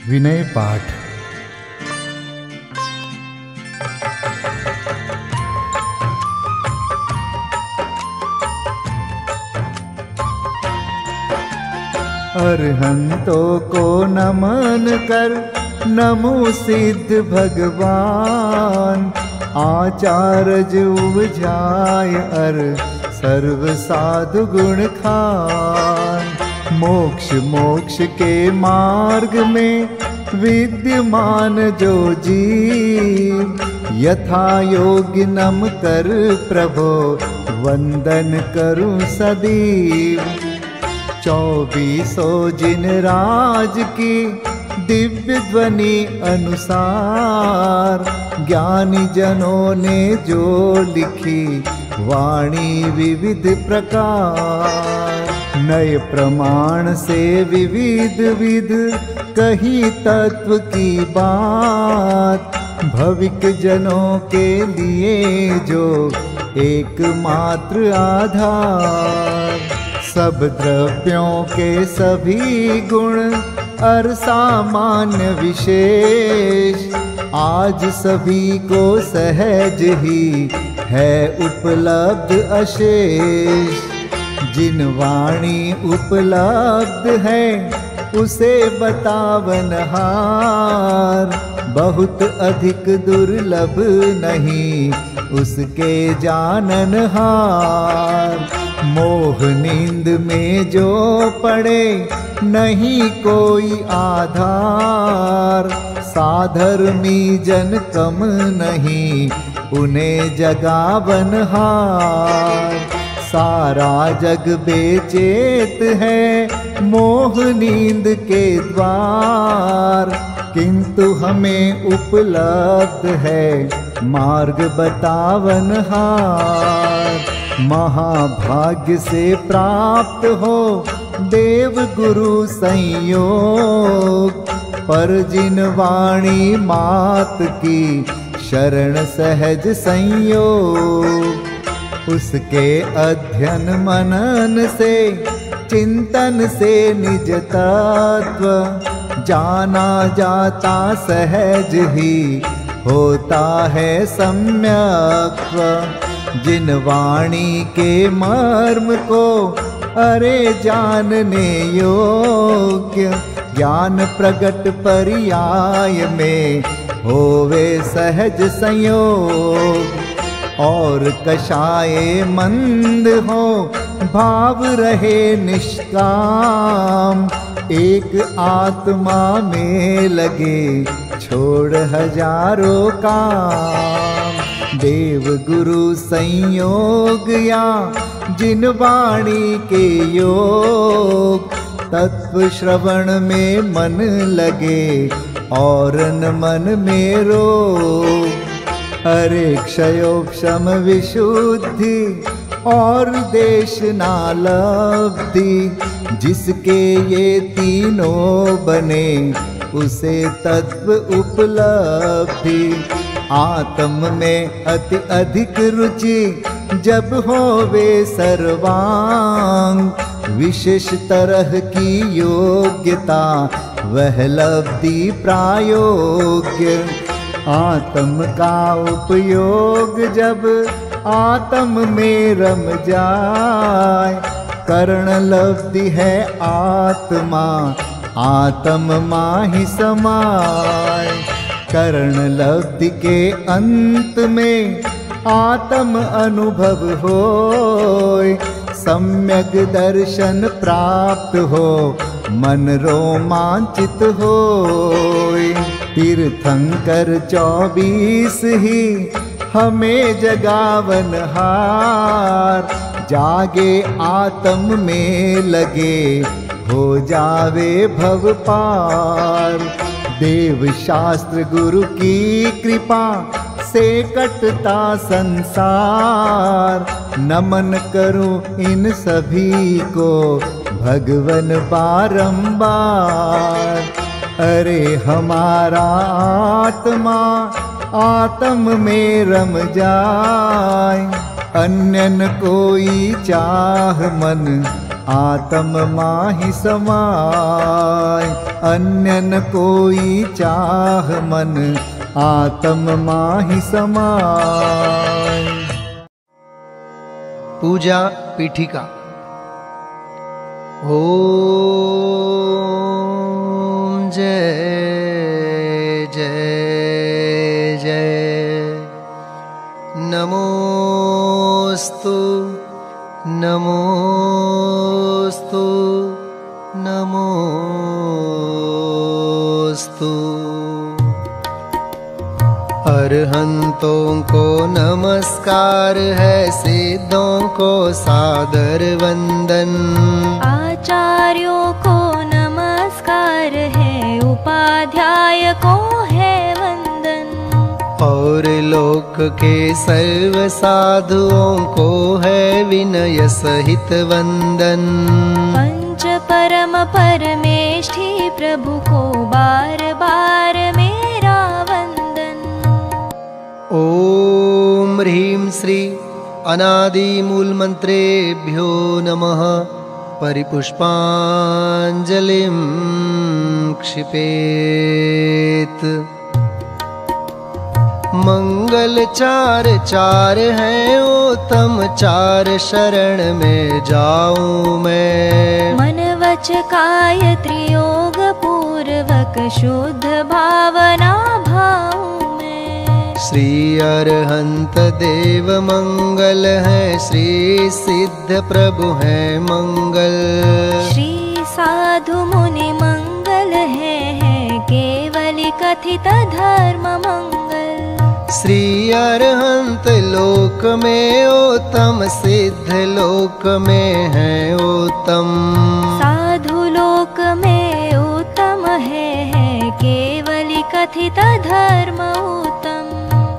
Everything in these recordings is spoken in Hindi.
विनय पाठ। अरहंतों को नमन कर नमो सिद्ध भगवान, आचार्य उपजाय अर सर्व साधु गुण खान। मोक्ष मोक्ष के मार्ग में विद्यमान जो जीव, यथा योग्य नम कर प्रभो वंदन करूं सदैव। 2400 जिन राज की दिव्य ध्वनि अनुसार, ज्ञानी जनों ने जो लिखी वाणी विविध प्रकार। नए प्रमाण से विविध विध कही तत्व की बात, भविक जनों के लिए जो एकमात्र आधार। सब द्रव्यों के सभी गुण और सामान्य विशेष, आज सभी को सहज ही है उपलब्ध अशेष। जिन वाणी उपलब्ध है उसे बतावन हार, बहुत अधिक दुर्लभ नहीं उसके जानन हार। मोह नींद में जो पड़े नहीं कोई आधार, साधर्मी जन कम नहीं उन्हें जगावन हार। सारा जग बेचैत है मोह नींद के द्वार, किंतु हमें उपलब्ध है मार्ग बतावन हार। महाभाग्य से प्राप्त हो देव गुरु संयोग, पर जिन वाणी मात की शरण सहज संयोग। उसके अध्ययन मनन से चिंतन से निज तत्व, जाना जाता सहज ही होता है सम्यक्त्व। जिन वाणी के मर्म को अरे जानने योग्य, ज्ञान प्रगट पर्याय में होवे सहज संयोग। और कषाये मंद हो भाव रहे निष्काम, एक आत्मा में लगे छोड़ हजारों काम। देव गुरु संयोग या जिन वाणी के योग, तत्व श्रवण में मन लगे और न मन में रोग। अरे क्षयोक्षम विशुद्धि और देशना लब्धि, जिसके ये तीनों बने उसे तत्व उपलब्धि। आत्म में अति अधिक रुचि जब होवे सर्वांग, विशेष तरह की योग्यता वह लब्धि प्रायोग्य। आत्म का उपयोग जब आत्म में रम जाए, करण लब्धि है आत्मा आत्म माहि समाय। करण लब्धि के अंत में आत्म अनुभव होय, सम्यक दर्शन प्राप्त हो मन रोमांचित होय। तीर्थंकर 24 ही हमें जगावन हार, जागे आत्म में लगे हो जावे भव पार। देव शास्त्र गुरु की कृपा से कटता संसार, नमन करूं इन सभी को भगवन बारंबार। अरे हमारा आत्मा आत्म में रम जाए, अन्य न कोई चाह मन आत्म माहि समाय। अन्यन कोई चाह मन, आत्म माहि समाय। पूजा पीठिका। ओम जय जय जय। नमोस्तु नमोस्तु नमोस्तु। अरहंतों को नमस्कार है, सिद्धों को सादर वंदन। आचार्यों को नमस्कार है, उपाध्याय को है वंदन। और लोक के सर्व साधुओं को है विनय सहित वंदन। पंच परम परमेष्ठी प्रभु को बार बार मेरा वंदन। ओम ह्रीं श्री अनादि मूल मंत्रेभ्यो नमः। परिपुष्पांजलिं क्षिपेत। मंगल चार चार हैं, उत्तम चार शरण में जाऊं मैं। मन वच काय त्रियोग पूर्वक शुद्ध भावना भाऊं मैं। श्री अरहंत देव मंगल है, श्री सिद्ध प्रभु है मंगल। श्री साधु मुनि मंगल है केवली कथित धर्म मंगल। श्री अरहंत लोक में उत्तम, सिद्ध लोक में है उत्तम। साधु लोक में उत्तम है केवली कथित धर्म उत्तम।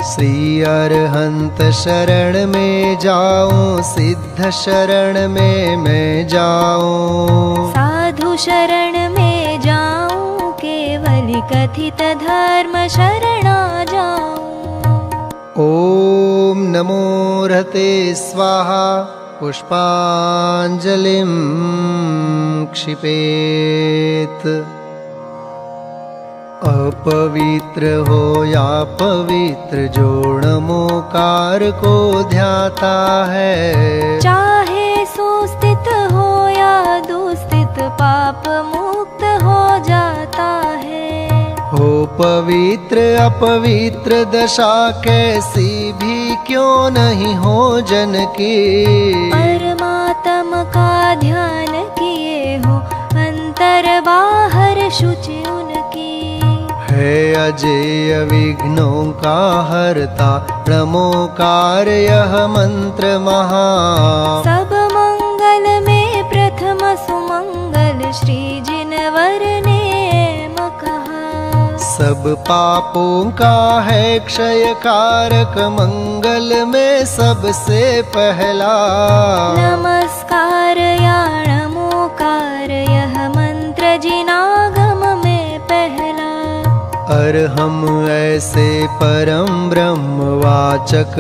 श्री अरहंत शरण में जाऊं, सिद्ध शरण में मैं जाऊं। साधु शरण में जाऊं, केवली कथित धर्म शरणा जाऊं। ओम नमो रहते स्वाहा। पुष्पांजलिं क्षिपेत। अपवित्र हो या पवित्र, जो नमोकार को ध्याता है। चाहे सुस्थित हो या दुस्थित, पाप मुक्त हो जाता है। हो पवित्र अपवित्र दशा कैसी भी क्यों नहीं हो जन की। परमात्म का ध्यान किए हो, अंतर बाहर शुचि उनकी। है अजेय विघ्नों का हरता, नमोकार यह मंत्र महा। सब मंगल में प्रथम सुमंगल, श्री जिनवर ने कहा। सब पापों का है क्षय कारक, मंगल में सबसे पहला। नमस्कार या नमोकार यह मंत्र जिनागम में पहला। और हम ऐसे परम ब्रह्म वाचक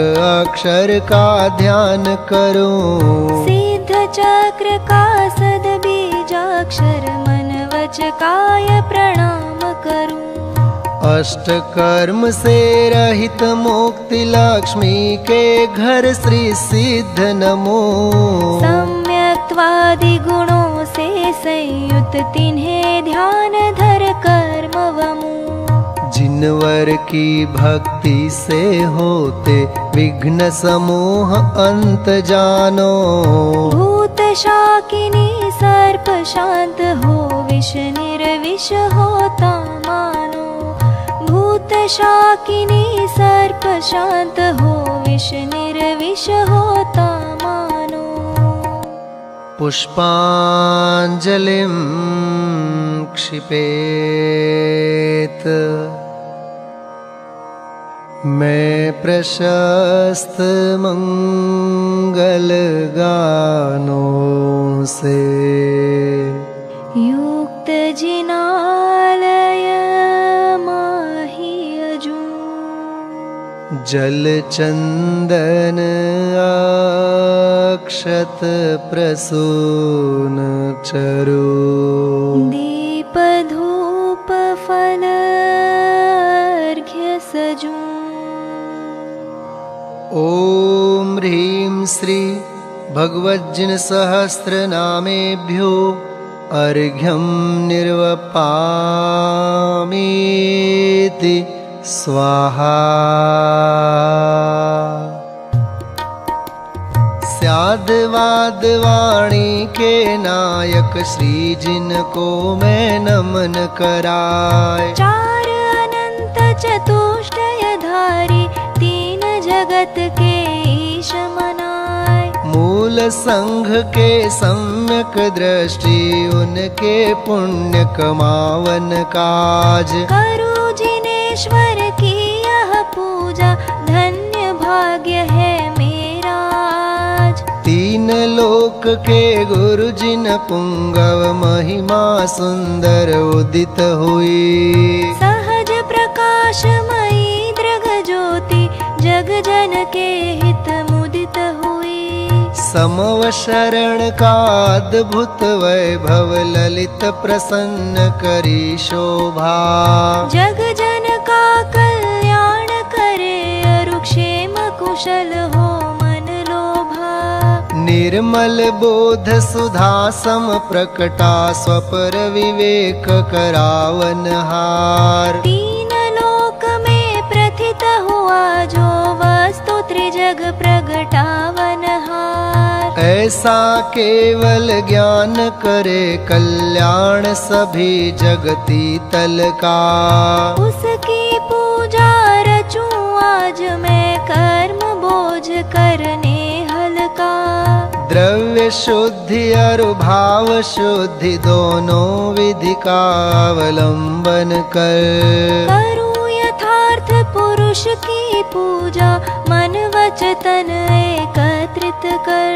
अक्षर का ध्यान करूं। सिद्ध चक्र का सद बीजाक्षर, मन वच काय प्रणाम करूं। अष्ट कर्म से रहित मुक्ति लक्ष्मी के घर श्री सिद्ध नमो। सम्यक्त्वादि गुणों से संयुक्त तिन्हें ध्यान धर कर्म वमु। जिनवर की भक्ति से होते विघ्न समूह अंत जानो। भूत शाकिनी सर्प शांत हो, विष निर्विष होता मानो। भूत शाकिनी सर्प शांत हो, विष निर्विष होता मानो। पुष्पांजलिं क्षिपेत। मैं प्रशस्त मंगल गानों से युक्त जिनालय माहि अजूं। जल चंदन अक्षत प्रसून चरु दीप धूप फल अर्घ्य सजू ओम ह्रीं श्री भगवज्जिन सहस्रनामेभ्यो अर्घ्यं निर्वपामीति स्वाहा। स्याद्वाद वाणी के नायक श्री जिनको मैं नमन कराय। चार अनंत चतुष्टयधारी तीन जगत के ईश मनाय। मूल संघ के सम्यक दृष्टि उनके पुण्य कमावन काज। करू जिनेश्वर की यह पूजा धन्य भाग्य है मेरा आज। तीन लोक के गुरु जिन पुंगव महिमा सुंदर उदित हुई। सहज प्रकाशमयी दृग ज्योति जग जन के हित मुदित हुई। समव शरण का अद्भुत वैभव ललित प्रसन्न करी शोभा। जग जन का कल्याण करे अरुक्षेम कुशल हो मन लोभा। निर्मल बोध सुधा सम प्रकटा स्वपर विवेक करावन हार। तीन लोक में प्रथित हुआ जो वस्तु त्रिजग प्रगटावन हार। ऐसा केवल ज्ञान करे कल्याण सभी जगती तल का। उसकी पूजा रचूं आज मैं कर्म बोझ करने हल्का। द्रव्य शुद्धि और भाव शुद्धि दोनों विधि का अवलंबन कर। करूं यथार्थ पुरुष की पूजा मन वच तन एकत्रित कर।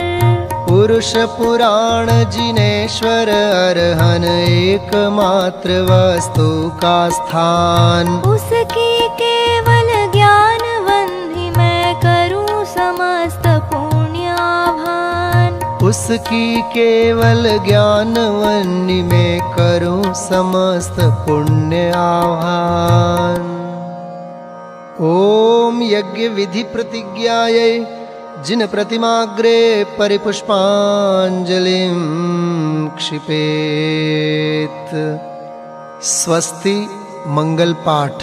पुरुष पुराण जिनेश्वर अरहन एकमात्र वस्तु का स्थान। उसकी केवल ज्ञान वन्हि मैं करूं समस्त पुण्याभान। उसकी केवल ज्ञान वन्नि में करूं समस्त पुण्य आह्वान। ओम यज्ञ विधि प्रतिज्ञायै जिन प्रतिमाग्रे परिपुष्पांजलिं क्षिपेत। स्वस्ति मंगल पाठ।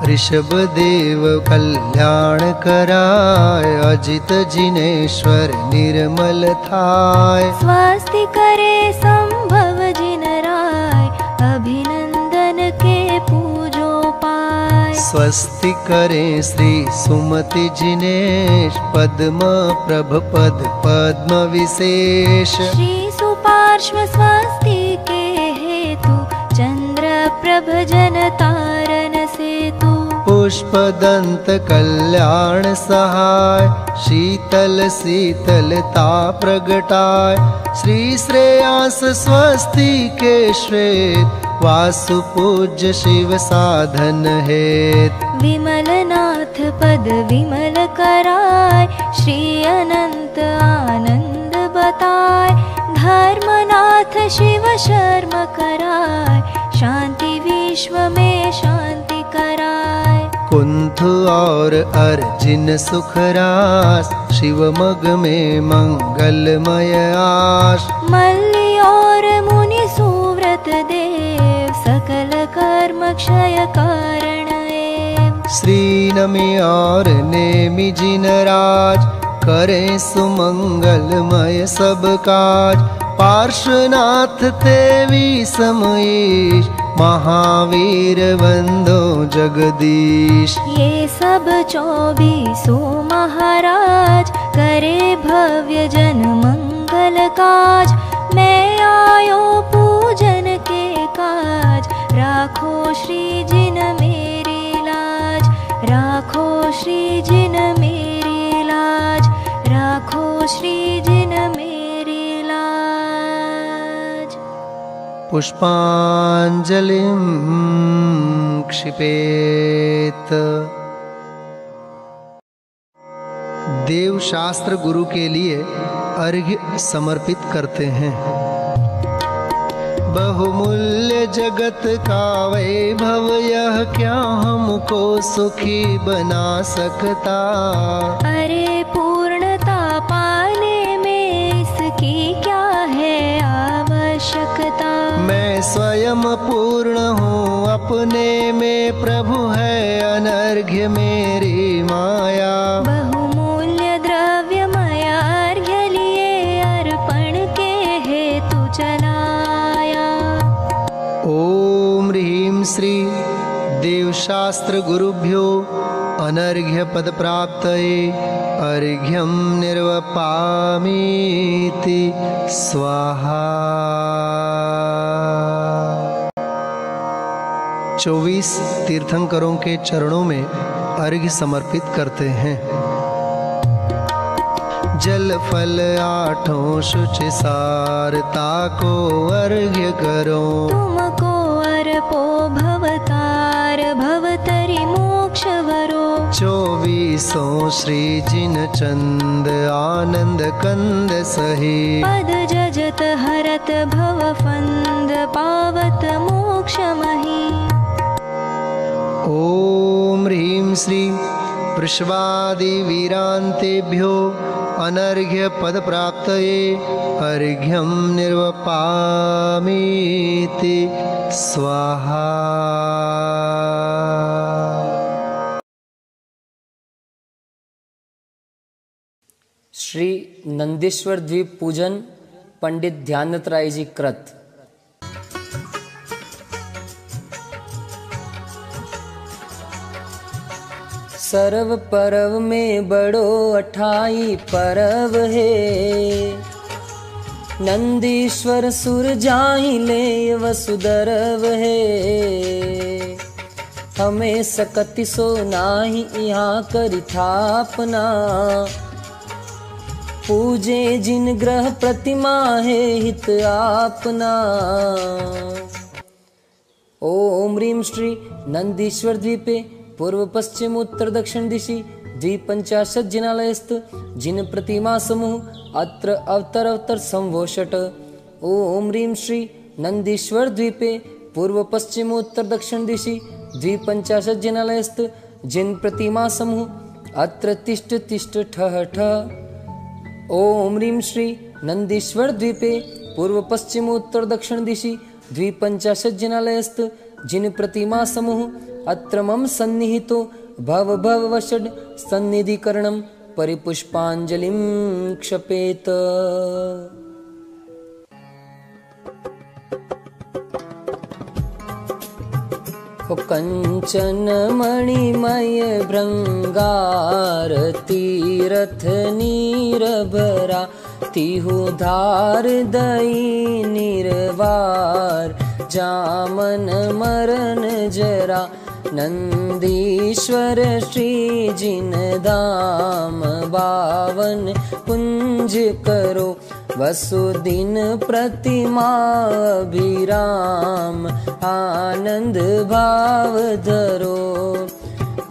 ऋषभ देव कल्याण कराय अजित जिनेश्वर निर्मल थाय। स्वस्ति करे संभव जिन राय अभिनंदन के पूजो पाय। स्वस्ति करे श्री सुमति जिनेश पद्म प्रभ पद पद्म विशेष। श्री सुपार्श्व स्वस्ति के हेतु चंद्र प्रभ जन तारन सेतु। पुष्प दंत कल्याण सहाय शीतल शीतलता प्रगटाय। श्री श्रेयांस स्वस्ति के श्वेत वासु पूज्य शिव साधन हेत। विमल नाथ पद विमल कराय श्री अनंत आनंद बताय। धर्मनाथ शिव शर्म कराय शांति विश्व में शांति कराय। कुंथ और अर्जिन सुखरास शिव मग में मंगलमय आश। मल्ली और मुनि सुव्रत देव सकल कर्म क्षय कारण एव। श्री नमि और नेमि जिन राज करें सुमंगलमय सब काज। पार्श्वनाथ तेवी समईश महावीर वंदो जगदीश। ये सब 24 महाराज करे भव्य जन मंगल काज। मैं आयो पूजन के काज राखो श्री जिन मेरी लाज। राखो श्री जिन मेरी लाज। राखो श्री जिन मेरी लाज। पुष्पांजलिं क्षिपेत। देव शास्त्र गुरु के लिए अर्घ्य समर्पित करते हैं। बहुमूल्य जगत का वैभव यह क्या हमको सुखी बना सकता। अरे पूर्णता पाने में इसकी क्या है आवश्यकता। मैं स्वयं पूर्ण हूँ अपने में, प्रभु है अनर्घ्य मेरी माया। बहुमूल्य द्रव्य माया अर्घ्य लिए अर्पण के हेतु चलाया। ओम ह्रीं श्री देवशास्त्र गुरुभ्यो अनर्घ्य पद प्राप्तये अर्घ्यं निर्वपामीति स्वाहा। 24 तीर्थंकरों के चरणों में अर्घ्य समर्पित करते हैं। जल फल आठों शुचि सारता को अर्घ्य करो। तुमको अर्पो भवतार भवतरि मोक्ष वरो। 24 श्री जिन चंद आनंद कंद सही। पद जजत हरत भव फंद पावत मोक्ष मही। ओम ह्रीं श्री वृषभादि वीरांतेभ्यो अनर्घ्य पद प्राप्तये अर्घ्यं निर्वपामीति स्वाहा। श्री नंदीश्वर द्वीप पूजन पंडित ध्यानत राय जी कृत। सर्व परव में बड़ो अठाई परव है। नंदीश्वर सुर जाहि ले वसुदरव है। हमें सकति सो नाही यहाँ करि थापना। पूजे जिन ग्रह प्रतिमा है हित आपना। ओम ह्रीं श्री नंदीश्वर द्वीपे पूर्व पश्चिम उत्तर दक्षिण दिशि 250 जिनालयस्थ जिन प्रतिमा समूह अत्र अवतर संवोषट। ओम ह्रीं श्री नंदीश्वर द्वीपे पूर्व पश्चिम उत्तर दक्षिण दिशि 250 जिनालयस्थ जिन प्रतिमा समूह अत्र तिष्ठ तिष्ठ ठः ठः। ओम ह्रीं श्री नंदीश्वर द्वीपे पूर्व पश्चिम उत्तर दक्षिण दिशि 250 जिनालयस्थ जिन प्रतिमा समूह अत्र मम सन्निहितो भव भव वषड सन्निधिकरणं परिपुष्पांजलिं क्षपेत। कंचन मणिमय भृंगार तीरथ नीरभरा। तिहु धार दई निर्वार जामन मरण जरा। नंदीश्वर श्री जिन धाम बावन कुंज करो। वसुदिन प्रतिमा अभिराम आनंद भाव धरो।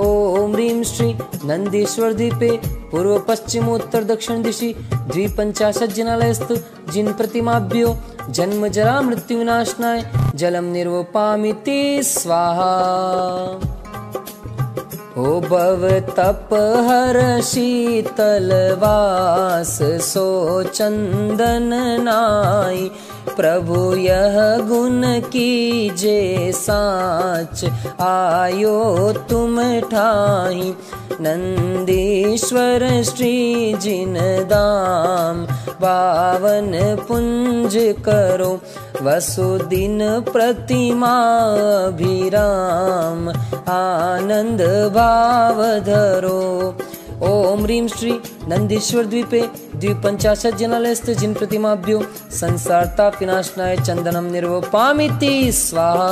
ओम ह्रीं श्री नंदीश्वर द्वीपे पूर्व पश्चिम उत्तर दक्षिण दिशि 250 जिनालयस्थ जिन प्रतिमाभ्यो जन्म जरा मृत्यु विनाशनाय जलम निर्वपामीति स्वाहा। ओ भव तप हर शीतल वास सो चंदन नाई। प्रभु यह गुण कीजे साच आयो तुम ठाई। नंदीश्वर श्री जिन दाम पावन पुंज करो। वसुदिन प्रतिमा अभिराम आनंद भाव धरो। ओम ह्रीं श्री नंदीश्वर द्वीपे 250 जिनालयस्थ जिन प्रतिमाभ्यो संसार ताप विनाशनाय चंदनम निर्वपामीति स्वाहा।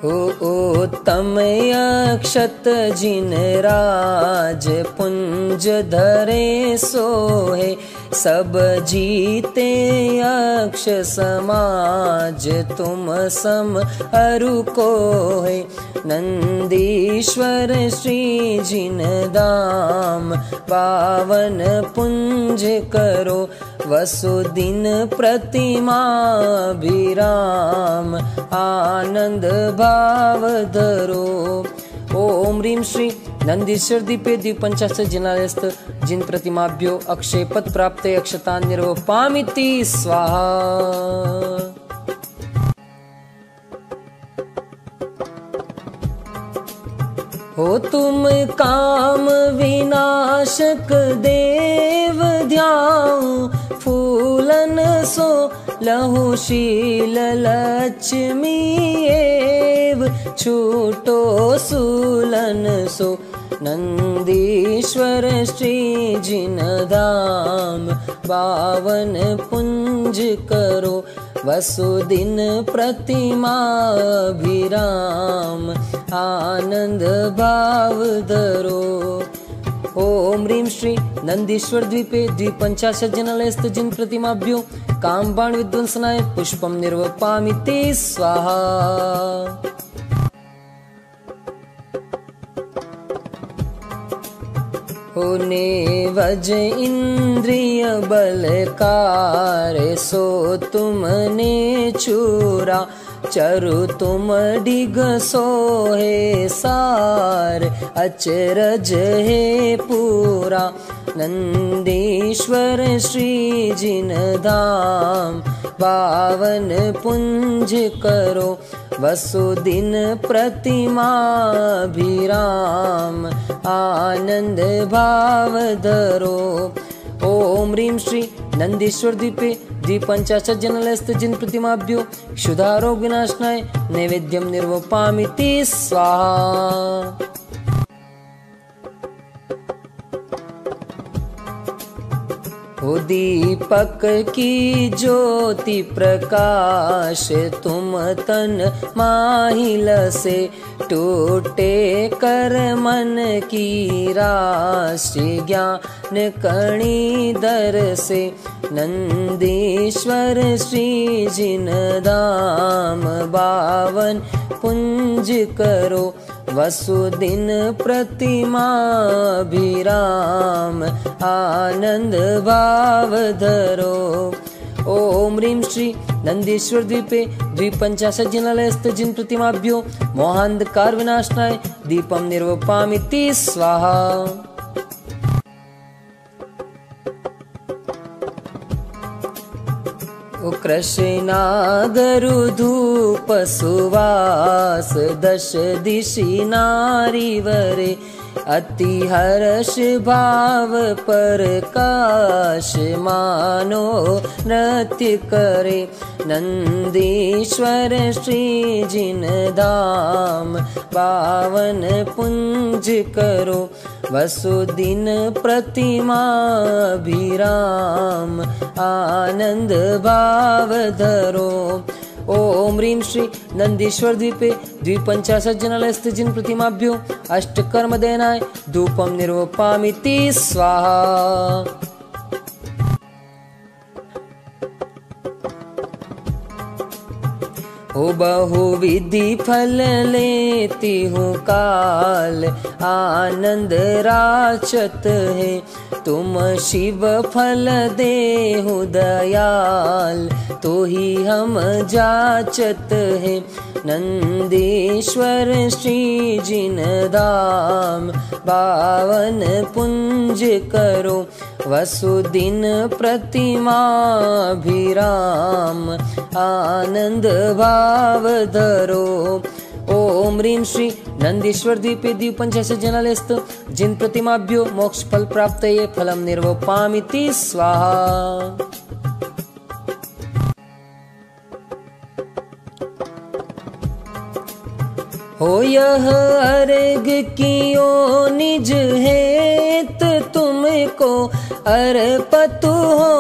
ओ तम अक्षत जिन राज पुंज धरे सोहे। सब जीते अक्ष समाज तुम सम अरु को है। नंदीश्वर श्री जिन धाम पावन पुंज करो, वसुदिन प्रतिमा विराम आनंद भाव धरो। ओम ह्रीं श्री नंदीश्वर दीपे द्विपंचाशत् जिनालयस्थ जिन प्रतिमाभ्यो अक्षय पद प्राप्ते अक्षतान् निर्वपामिति स्वाहा। हो तुम काम विनाशक देव ध्याऊ, फूलन सो लहु शील लक्ष्मी एव, छूटो सूलन सो नंदीश्वर श्री जिन धाम पावन पुंज करो, वसुदिन प्रतिमा विराम आनंद भाव धरो। ओम ह्रीं श्री नंदीश्वर द्वीपे द्विपंचाशत् जनालयस्थ जिन प्रतिमाभ्यो काम बाण विध्वंसनाय पुष्पम निर्वपामिति स्वाहा। होने वज इंद्रिय बलकार, सो तुमने चूरा, चरु तुम डिग सोहे सार, अचरज है पूरा। नंदीश्वर श्री जिन धाम पावन पुंज करो, वसुदिन प्रतिमा विराम आनंद भाव धरो। ओम ह्रीं श्री नंदीश्वर द्वीपे द्विपंचाशत् जनालयस्थ जिन प्रतिमाभ्यो क्षुधारोग विनाशनाय नैवेद्यम निर्वपामिति स्वाहा। हो दीपक की ज्योति प्रकाश, तुम तन माहिल से, टूटे कर मन की राशि ज्ञान कणी दर से। नंदीश्वर श्री जिन धाम पावन पुंज करो, वसुदिन प्रतिमा विराम आनंद भाव धरो। ओम ह्रीं श्री नंदीश्वर द्वीपे द्विपंचाशत् जनालयस्थ जिन प्रतिमाभ्यो मोहांधकार विनाशनाय दीपम निर्वपामिति स्वाहा। ओ कृष्णागरु धूप सुवास, दश दिशि नारीवरे, अति हर्ष भाव प्रकाश मानो नृत्य करे। नंदीश्वर श्री जिन धाम पावन पुंज करो, वसुदिन प्रतिमा विराम आनंद भाव धरो। ओम ह्रीं श्री नंदीश्वर द्वीपे द्विपंचाशत् जनालयस्थ जिन प्रतिमाभ्यो अष्टकर्म देनाय धूपम निर्वपामिति स्वाहा। हो बहुविधि फल लेती हूँ काल, आनंद राचत है, तुम शिव फल देहु दयाल, तो ही हम जाचत है। नंदीश्वर श्री जिन धाम पावन पुंज करो, वसुदिन प्रतिमा विराम आनंद भाव धरो। ओम ह्रीं श्री नंदीश्वर द्वीपे द्विपंचाशत् जनालयस्थ जिन प्रतिमाभ्यो मोक्ष फल प्राप्तये फलम निर्वपामिति स्वाहा। हो यह अर्घ कियो निज हेत, तुम को अर्पतु हो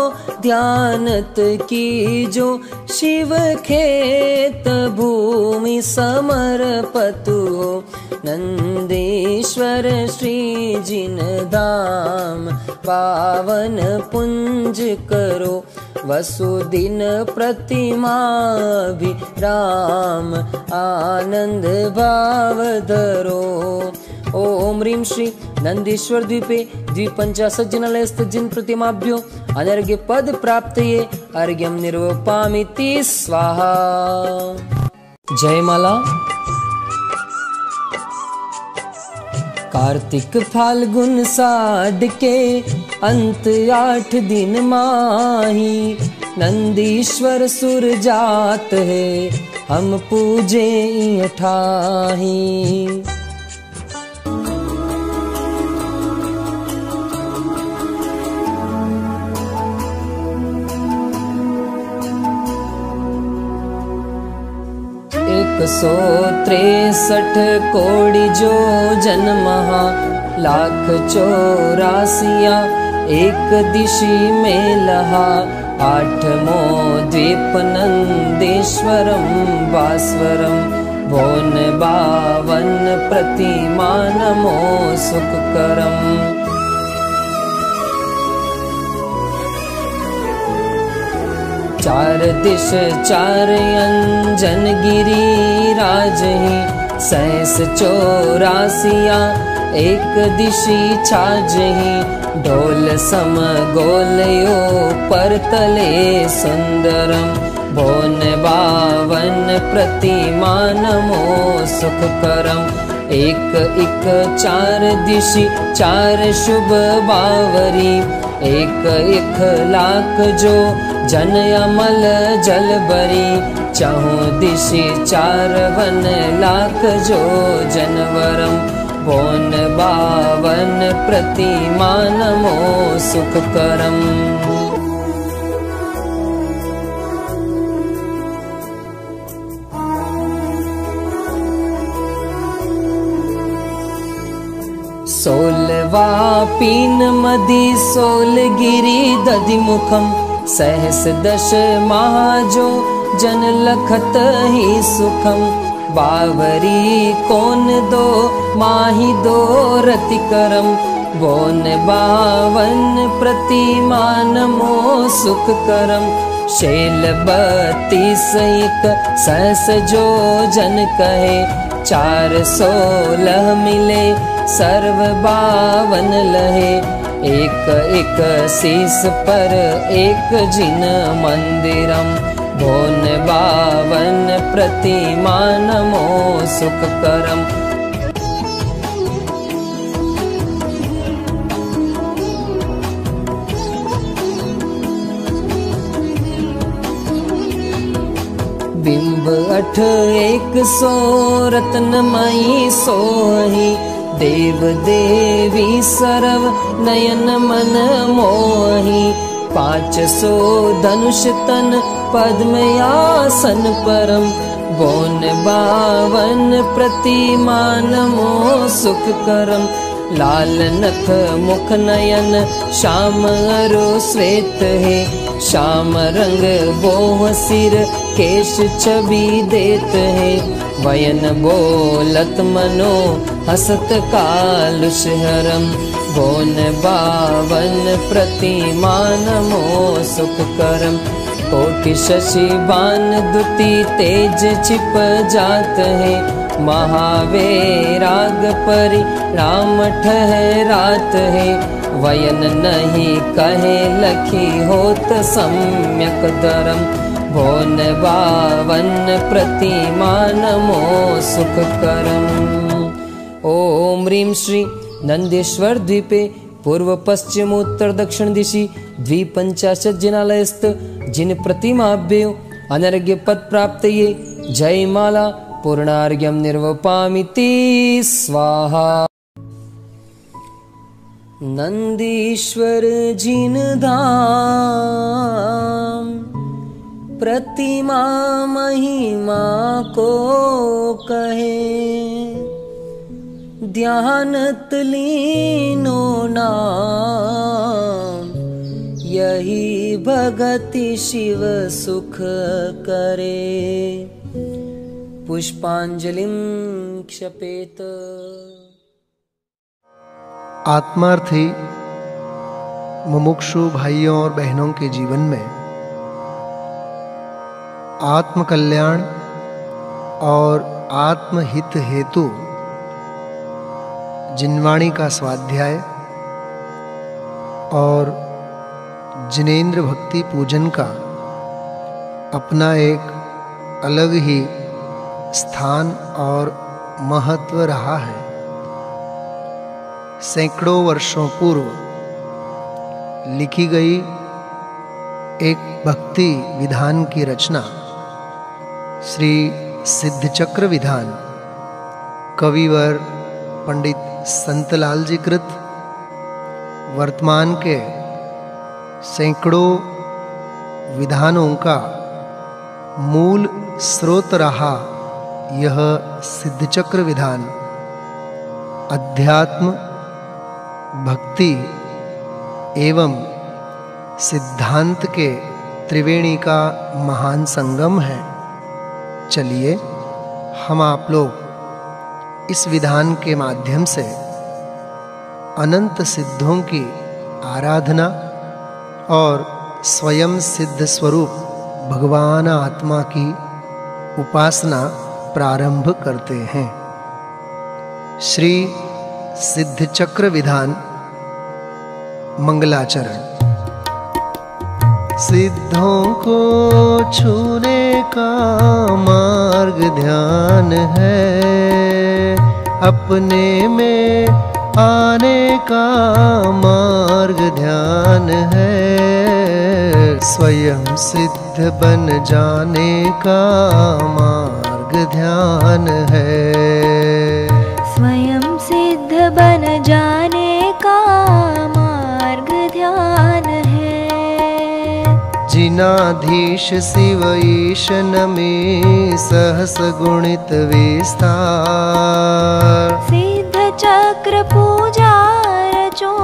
ध्यानत की जो शिव खेत भूमि समर्पतु हो नंदीश्वर श्री जिन धाम पावन पुंज करो वसुदिन प्रतिमा भी राम आनंद भाव धरो। ओम ह्रीं श्री नंदीश्वर द्वीपे द्विपंचाशत् जिनालयस्थ जिन प्रतिमाभ्यो अनर्घ्य पद प्राप्तये अर्घ्यं निर्वपामिति स्वाहा। जयमाला। कार्तिक फाल्गुन साढ़ के अंत 8 दिन माही नंदीश्वर सुर जात है हम पूजे ठाही। एक 163 कोटि जो जन्महा लाख 84 एक दिशि में लहा 8मो द्वीप नंदेश्वरम भास्वरम भोन 52 प्रतिमा नमो सुखकरम। चार दिश 4 अंजन गिरी राजही 684 एक दिशि छाजही ढोल सम गोलयो पर तले सुंदरम भोन 52 प्रतिमा नमो सुखकरम। एक 4 दिशि 4 शुभ बावरी एक 1,00,000 जो जन अमल जल बरी 4 दिशि 4 वन लाख जो जनवरम भोन 52 प्रतिमा नमो सुखकरम। सोलवा पीन मदि सोलगिरी दधिमुखम सहस दश महाजो जन लखत ही सुखम बावरी कोन दो माही दो रतिकरम बोन 52 प्रतिमा नमो सुखकरम। शैल 32 एक सहस जो जन कहे 416 मिले सर्व 52 लहे एक शीस पर एक जिन मंदिरम भोन 52 प्रतिमा नमो सुखकरम। बिंब 8 100 रत्नमयी सोही देव देवी सर्व नयन मन मोही 500 धनुष तन पद्मयासन परम बोन 52 प्रतिमा नमो सुखकरम। लाल नख मुख नयन श्याम अरु श्वेत है श्याम रंग बोह सिर केश छवि देत है वयन बोलत मनो हसत कालुष हरम बोन 52 प्रतिमा नमो सुखकरम। कोटि शशि बान दुति तेज छिप जात है महावैराग परि राम ठहरात है वयन नहीं कहे लखी होत सम्यक धरम भोन 52 प्रतिमा नमो सुखकरम। ओम ह्रीं श्री नंदेश्वर द्वीपे पूर्व पश्चिम उत्तर दक्षिण दिशि 250 जिनालयस्थ जिन प्रतिमाभ्यो अनर्घ्य पद प्राप्तये जयमाला पूर्णार्घ्यं निर्वपामिति स्वाहा। नंदीश्वर जिन धाम प्रतिमा महिमा को कहे ध्यानत लीनो नाम, यही भगति शिव सुख करे। पुष्पांजलिं क्षपेत। आत्मार्थी मुमुक्षु भाइयों और बहनों के जीवन में आत्म कल्याण और आत्महित हेतु जिनवाणी का स्वाध्याय और जिनेंद्र भक्ति पूजन का अपना एक अलग ही स्थान और महत्व रहा है। सैकड़ों वर्षों पूर्व लिखी गई एक भक्ति विधान की रचना श्री सिद्धचक्र विधान कविवर पंडित संतलाल जी कृत वर्तमान के सैकड़ों विधानों का मूल स्रोत रहा यह सिद्धचक्र विधान अध्यात्म, भक्ति एवं सिद्धांत के त्रिवेणी का महान संगम है। चलिए हम आप लोग इस विधान के माध्यम से अनंत सिद्धों की आराधना और स्वयं सिद्ध स्वरूप भगवान आत्मा की उपासना प्रारंभ करते हैं। श्री सिद्धचक्र विधान मंगलाचरण। सिद्धों को छूने का मार्ग ध्यान है, अपने में आने का मार्ग ध्यान है, स्वयं सिद्ध बन जाने का मार्ग ध्यान है, स्वयं सिद्ध बन जाने का मार्ग ध्यान है। जिनाधीश शिव ईशन में सहस गुणित विस्तार, सिद्ध चक्र पूजा रचो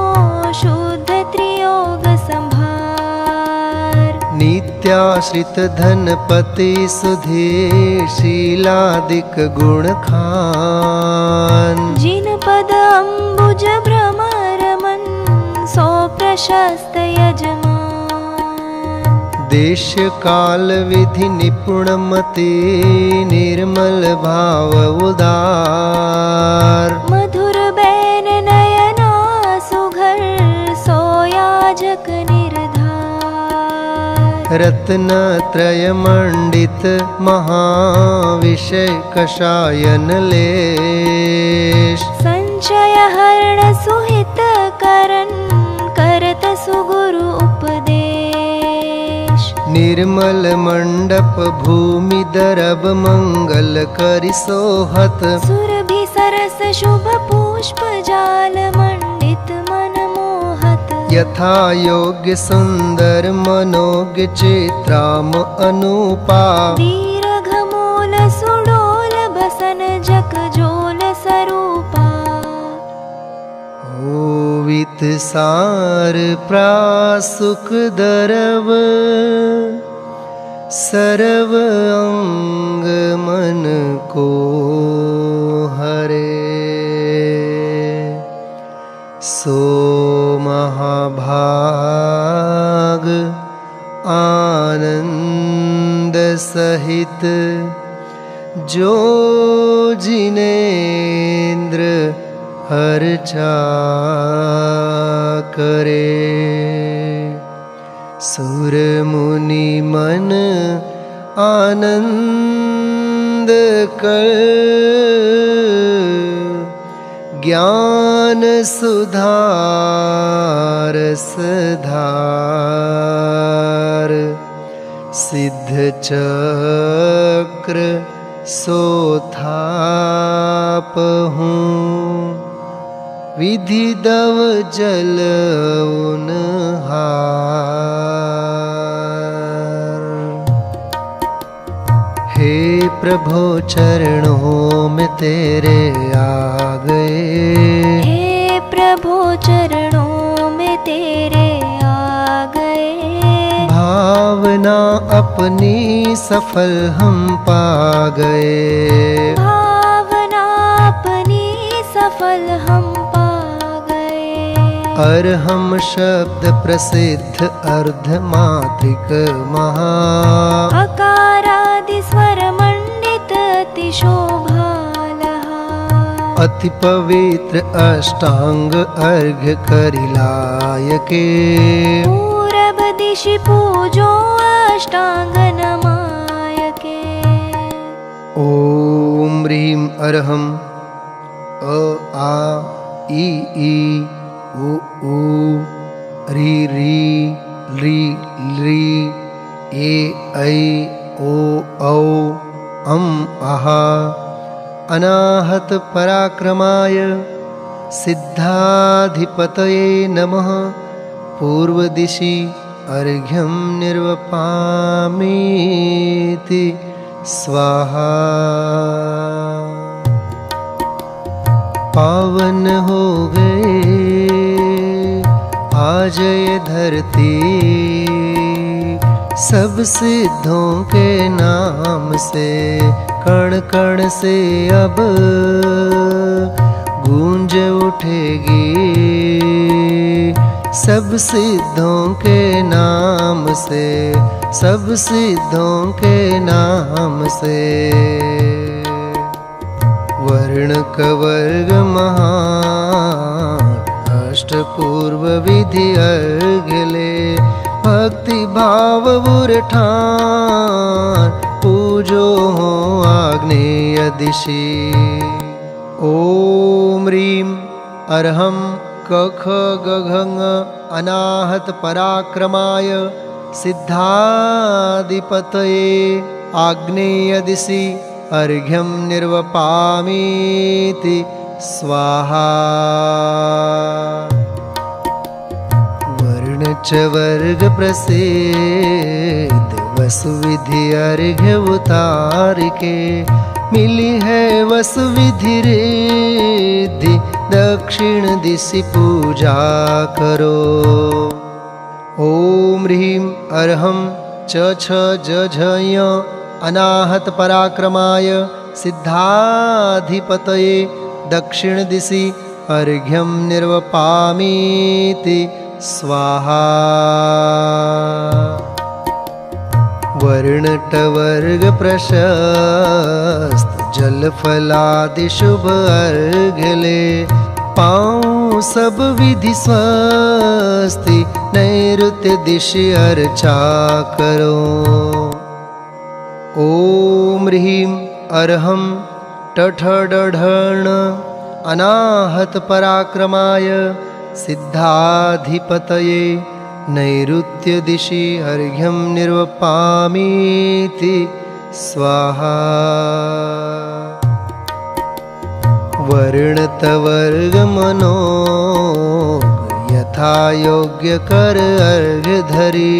शुद्ध त्रियोग संभार, नित्याश्रित धनपति सुधीर शीलादिक गुण खान, जिन पद अम्बुज भ्रमर मन सो प्रशस्त यजमान, देश काल विधि निपुण मति निर्मल भाव उदार, मधुर बैन नयना सुघर सोयाजक निर्धार, रत्न त्रय मंडित महाविषय कषायन लेश, संचय हरण सुहित करन करत सुगुरु उपदेश, निर्मल मंडप भूमि दरब मंगल करि सोहत, सुरभि सरस शुभ पुष्प जाल मंडित मन मोहत, यथा योग्य सुंदर मनोज्ञ चित्राम अनुपा, दीर्घ मूल सुडोल बसन जक जोल सरूपा, ओवित सार प्रासुक दरव सर्व अंग मन को हरे, सो महाभाग आनंद सहित जो जिनेंद्र हर्चा करे, सुर मुनि मन आनंद कर, ज्ञान सुधारस धार, सिद्ध चक्र सोथाप हूँ, विधि दव जल उनहार। हे प्रभो चरणों में तेरे आ गए, हे प्रभु चरणों में तेरे आ गए। भावना अपनी सफल हम पा गए, भावना अपनी सफल हम पा गए। अर्हम शब्द प्रसिद्ध अर्धमात्रिक महा, अकारादि स्वर मंडित अति शोभालहा। अति पवित्र अष्टांग अर्घ्य करिलायके, पूरब दिशि पूजो अष्टांग नमायके। ओम ह्रीं अर्हं अ आ इ उ ऊ री री ली ली ए ऐ ओ औ अम आहा। अनाहत पराक्रमाय सिद्धाधिपतये नमः। पूर्वदिशि अर्घ्यं निर्वपामीति स्वाहा। पावन हो गए आज ये धरती, सब सिद्धों के नाम से कण कण से अब गूंज उठेगी। सब सिद्धों के नाम से, सब सिद्धों के नाम से। वर्ण कवर्ग महान अष्टपूर्व विधि अर्घले। भक्ति भाव बुरठान पूजो हो आग्नेय दिशि। ओम ह्रीं अर्हं कख गघङ अनाहत पराक्रमाय सिद्धाधिपतये आग्नेय दिशि अर्घ्यं निर्वपामीति स्वाहा। वर्ण च वर्ग प्रसिद्ध वसुविधि अर्घ्य उतार के। मिली है वसुविधि रिद्धि दक्षिण दिशि पूजा करो। ओम ह्रीं अर्हं च छ जझञ अनाहत पराक्रमाय सिद्धाधिपतये दक्षिण दिशि अर्घ्यं निर्वपामीति स्वाहा। वर्णटवर्ग प्रशस्त जलफलादि शुभ अर्घ्यले। पाऊँ सब विधि स्वस्ति नैऋत्य दिशि अर्चा करो। ओम ह्रीं अर्हं टठडढण अनाहत पराक्रमाय सिद्धाधिपतये नैऋत्य दिशि अर्घ्यं निर्वपामीति स्वाहा। वर्णतवर्ग मनोग यथा योग्य कर अर्घ्य धरी।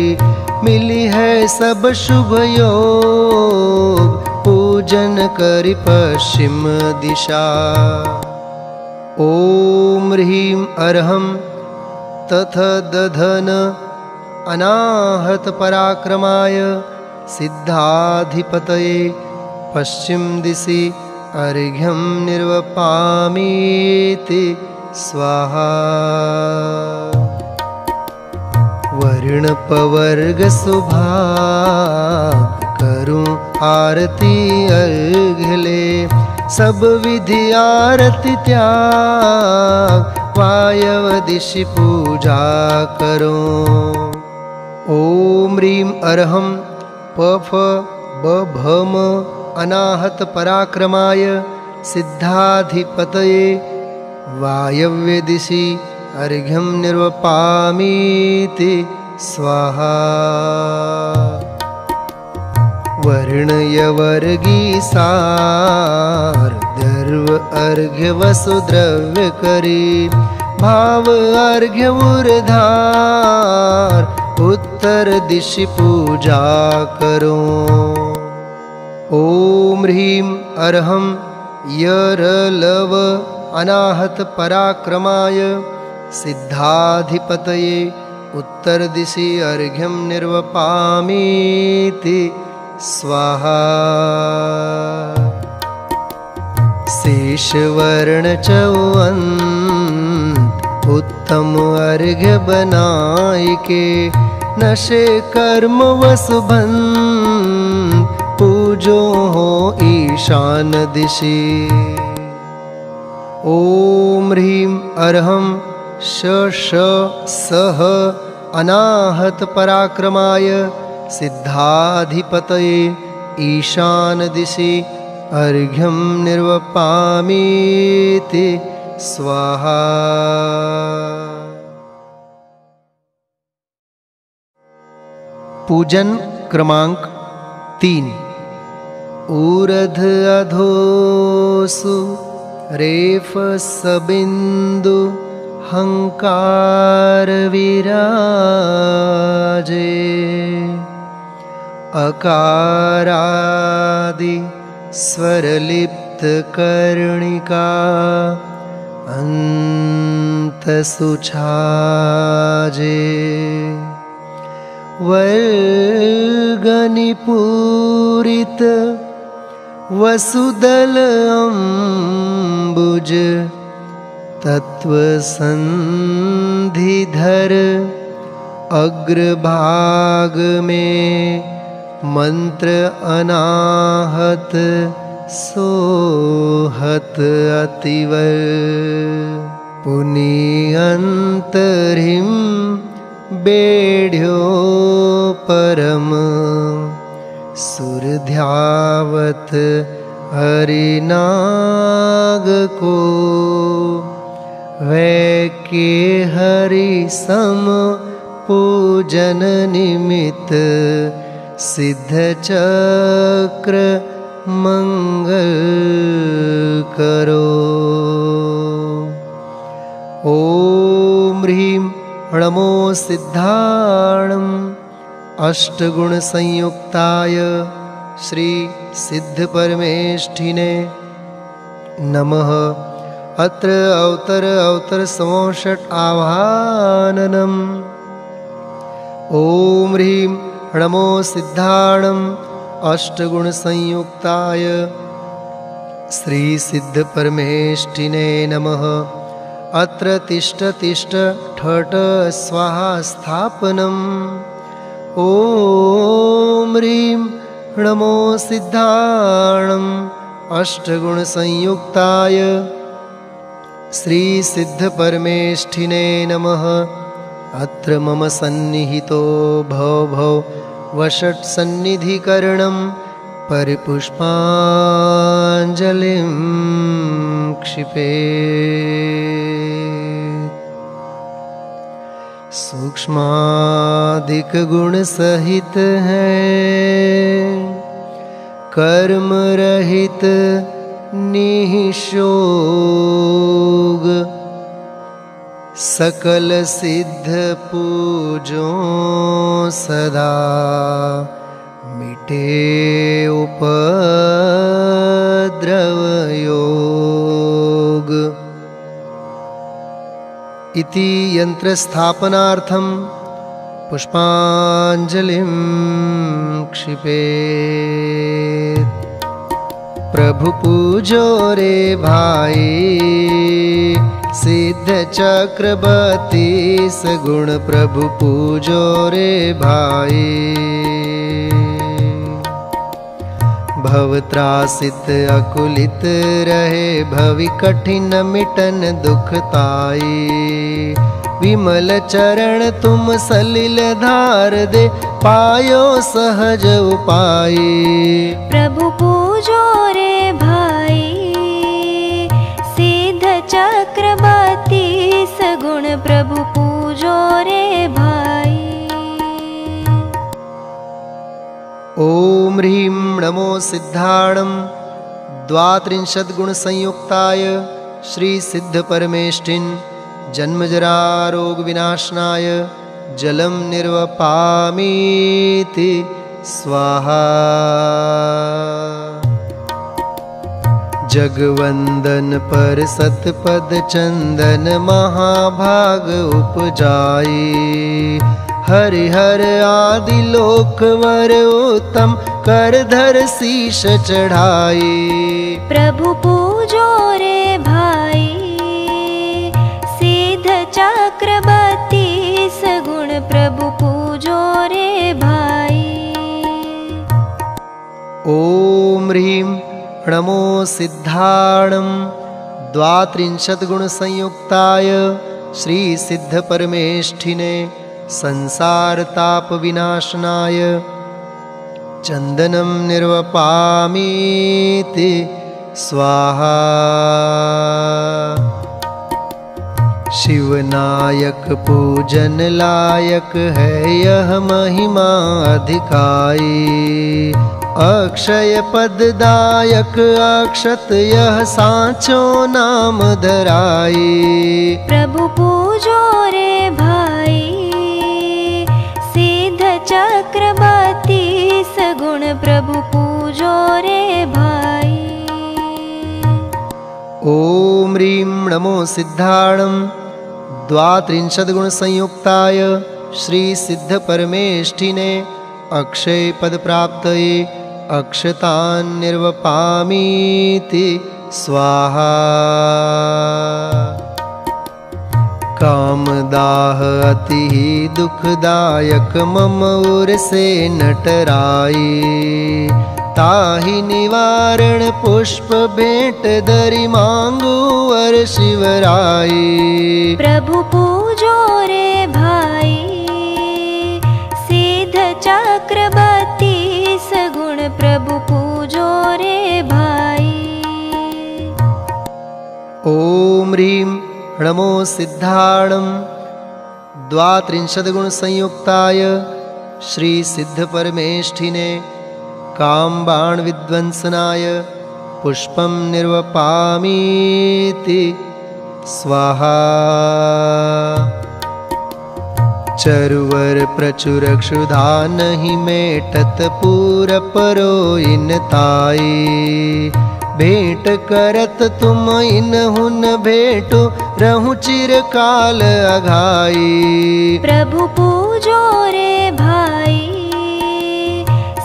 मिली है सब शुभ योग पूजन करि पश्चिम दिशा। ओम ह्रीं अर्हं तथ दधन अनाहत पराक्रमाय सिद्धाधिपतये पश्चिम दिशि अर्घ्यं निर्वपामीति स्वाहा। वर्ण पवर्ग सुभाग करूं आरती अर्घ्यले। सब विधि आरती त्याग वायव दिशि पूजा करो। ओम ह्रीं अर्हं पफ बभम अनाहत पराक्रमाय सिद्धाधिपतये वायव्य दिशि अर्घ्यं निर्वपामीति स्वाहा। वर्णयवर्गी सार दर्व अर्घ्य वसुद्रव्य करी। भाव अर्घ्य उर्धार उत्तर दिशि पूजा करो। ॐ ह्रीं अर्हं यरलव अनाहत पराक्रमाय सिद्धाधिपतये उत्तरदिशि अर्घ्यं निर्वपामीति स्वाहा। शेषवर्ण चौअंत उत्तम अर्घ्य बनाय के नशे कर्म वसुबंध पूजो हो ईशान दिशि। ॐ ह्रीं अर्हं सह अनाहत पराक्रमाय सिद्धाधिपतये ईशान दिशि अर्घ्यं निर्वपामीति स्वाहा। पूजन क्रमांक 3। ऊर्ध अधोसु रेफ सबिंदु हंकार विराजे अकारादि स्वरलिप्त कर्णिका अंत सुछाजे वर्गनिपूरित वसुदल अम्बुज तत्वसंधिधर अग्रभाग में मंत्र अनाहत सोहत अतिवर पुनियंतरिम बेढ़्यो परम सुरध्यावत हरिनाग को वै के हरि सम पूजन निमित्त सिद्ध चक्र मंगल करो। ॐ ह्रीं णमो सिद्धाणं अष्टगुण संयुक्ताय श्री सिद्ध परमेष्ठिने नमः। अत्र अवतर समोषट आवाहननम्। ॐ ह्रीं णमो सिद्धाणं अष्टगुण संयुक्ताय श्री सिद्ध परमेष्ठिने नमः। अत्र तिष्ठ तिष्ठ ठठ स्वाहा स्थापनम्। ॐ ह्रीं णमो सिद्धाणं अष्टगुण संयुक्ताय श्री सिद्ध परमेष्ठिने नमः। अत्र मम सन्निहितो भव वषट् सन्निधिकरणं परिपुष्पाञ्जलिं क्षिपेत्। सूक्ष्मादिक गुण सहित है कर्म रहित निःशोग सकल सिद्ध पूजो सदा मिटे उपद्रव योग। इति यंत्र स्थापनार्थं पुष्पांजलिं क्षिपेत्। प्रभु पूजो रे भाई सिद्ध चक्रवर्ती सगुण प्रभु पूजो रे भाई। भव त्रासित अकुलित रहे भवि कठिन मिटन दुखताई। विमल चरण तुम सलिल धार दे पायो सहज उपाय। प्रभु पूजो रे भाई सिद्ध चक्रवर्ती सगुण प्रभु पूजो रे भाई। ॐ ह्रीं नमो सिद्धाणं द्वात्रिंशत् गुण संयुक्ताय श्री सिद्ध परमेष्ठिन जन्मजरा रोग विनाशनाय जलम निर्वपामीति स्वाहा। जगवंदन पर सतपद चंदन महाभाग उपजाई। हरिहर आदि लोकवर उत्तम करधर शीश चढ़ाई। प्रभु पूजो रे भाई सिद्ध चक्रवर्ती सगुण प्रभु पूजो रे भाई। ओम ह्रीं नमो सिद्धाणं द्वात्रिंशत् गुण संयुक्ताय श्री सिद्ध परमेष्ठिने संसार ताप विनाशनाय चंदनं निर्वपामीति स्वाहा। शिवनायक पूजन लायक है यह महिमा अधिकाई। अक्षय पददायक अक्षत यह साचो नाम धराई। प्रभु पूजो रे भाई सिद्ध चक्रवर्ती सगुण प्रभु पूजो रे भाई। ओम ह्रीं नमो सिद्धाणं द्वात्रिंशत् गुण संयुक्ताय श्री सिद्ध परमेष्ठिने अक्षय पद प्राप्तये अक्षतान् निर्वपामीति स्वाहा। कामदाह अति दुखदायक मम उर से नटराई। ताहि निवारण पुष्प भेंट धरि मांगू वर शिवराई। प्रभु पूजो रे भाई सिद्ध चक्रवर्ती सगुण प्रभु पूजो रे भाई। ओम ह्रीं नमो सिद्धाणं द्वात्रिंशत् गुण संयुक्ताय श्री सिद्ध परमेष्ठिने कामबाण विध्वंसनाय पुष्पं निर्वपामीति स्वाहा। चरुवर प्रचुर क्षुधा नहीं मेटत पूर परो इन ताई। भेंट करत तुम इन हुन भेंटो रहु चिरकाल अघाई। प्रभु पूजो रे भाई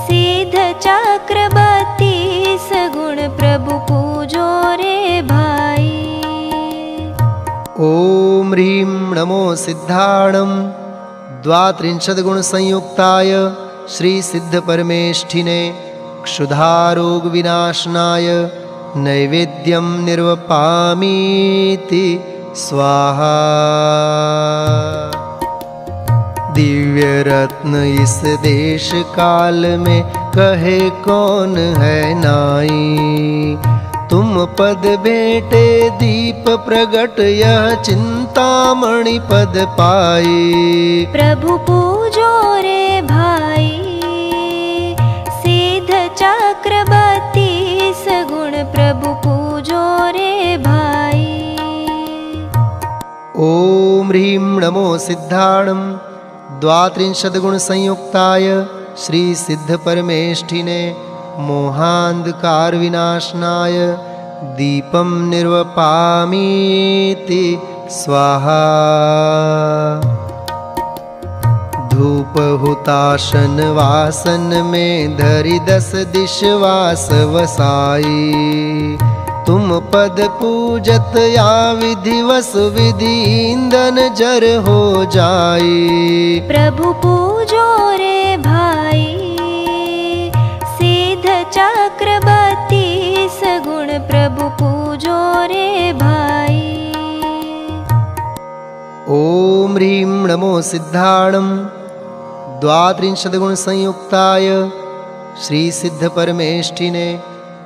सिद्ध चक्रवर्ती सगुण प्रभु पूजो रे भाई। ओम ह्रीं नमो सिद्धाणं द्वात्रिंशत् गुण संयुक्ताय श्री सिद्ध परमेष्ठिने क्षुधारोग विनाशनाय नैवेद्यं निर्वपामीति स्वाहा। दिव्य रत्न इस देश काल में कहे कौन है नाई। तुम पद भेंटे दीप प्रगट यह चिंतामणि पद पाई। प्रभु पूजो रे भाई सिद्ध चक्रवर्ती सगुण प्रभु पूजो रे भाई। ओम ह्रीं नमो सिद्धाणं द्वात्रिंशत् गुण संयुक्ताय श्री सिद्ध परमेष्ठिने मोहांधकार विनाशनाय दीपं निर्वपामीति स्वाहा। धूप हुताशन वासन में धरि 10 दिशवास वसाई। तुम पद पूजत या विधिवस विधि ईंधन जर हो जाई। प्रभु पूजो रे भाई सिद्ध चक्रवर्ती सगुण प्रभु पूजो रे भाई। ओम ह्रीं नमो सिद्धाणं द्वात्रिंशत् गुण संयुक्ताय श्री सिद्ध परमेष्ठिने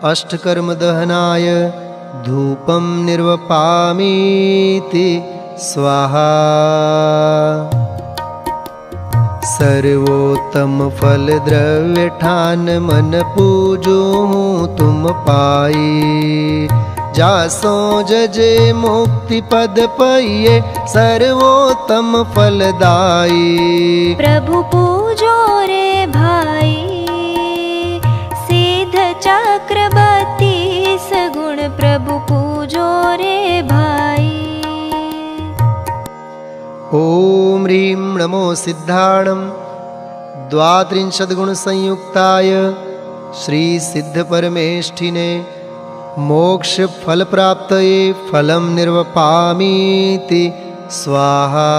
अष्टकर्म दहनाय धूपं निर्वपामीति स्वाहा। सर्वोत्तम फल द्रव्य ठान मन पूजो तुम पाई। जासो जजे मुक्ति पद पइये सर्वोत्तम फलदाई। प्रभु पूजो रे भाई ॐ ह्रीं नमो सिद्धाणं द्वात्रिंशद्गुणसंयुक्ताय श्रीसिद्धपरमेष्ठिने मोक्षफलप्राप्तये फलं निर्वपामीति स्वाहा।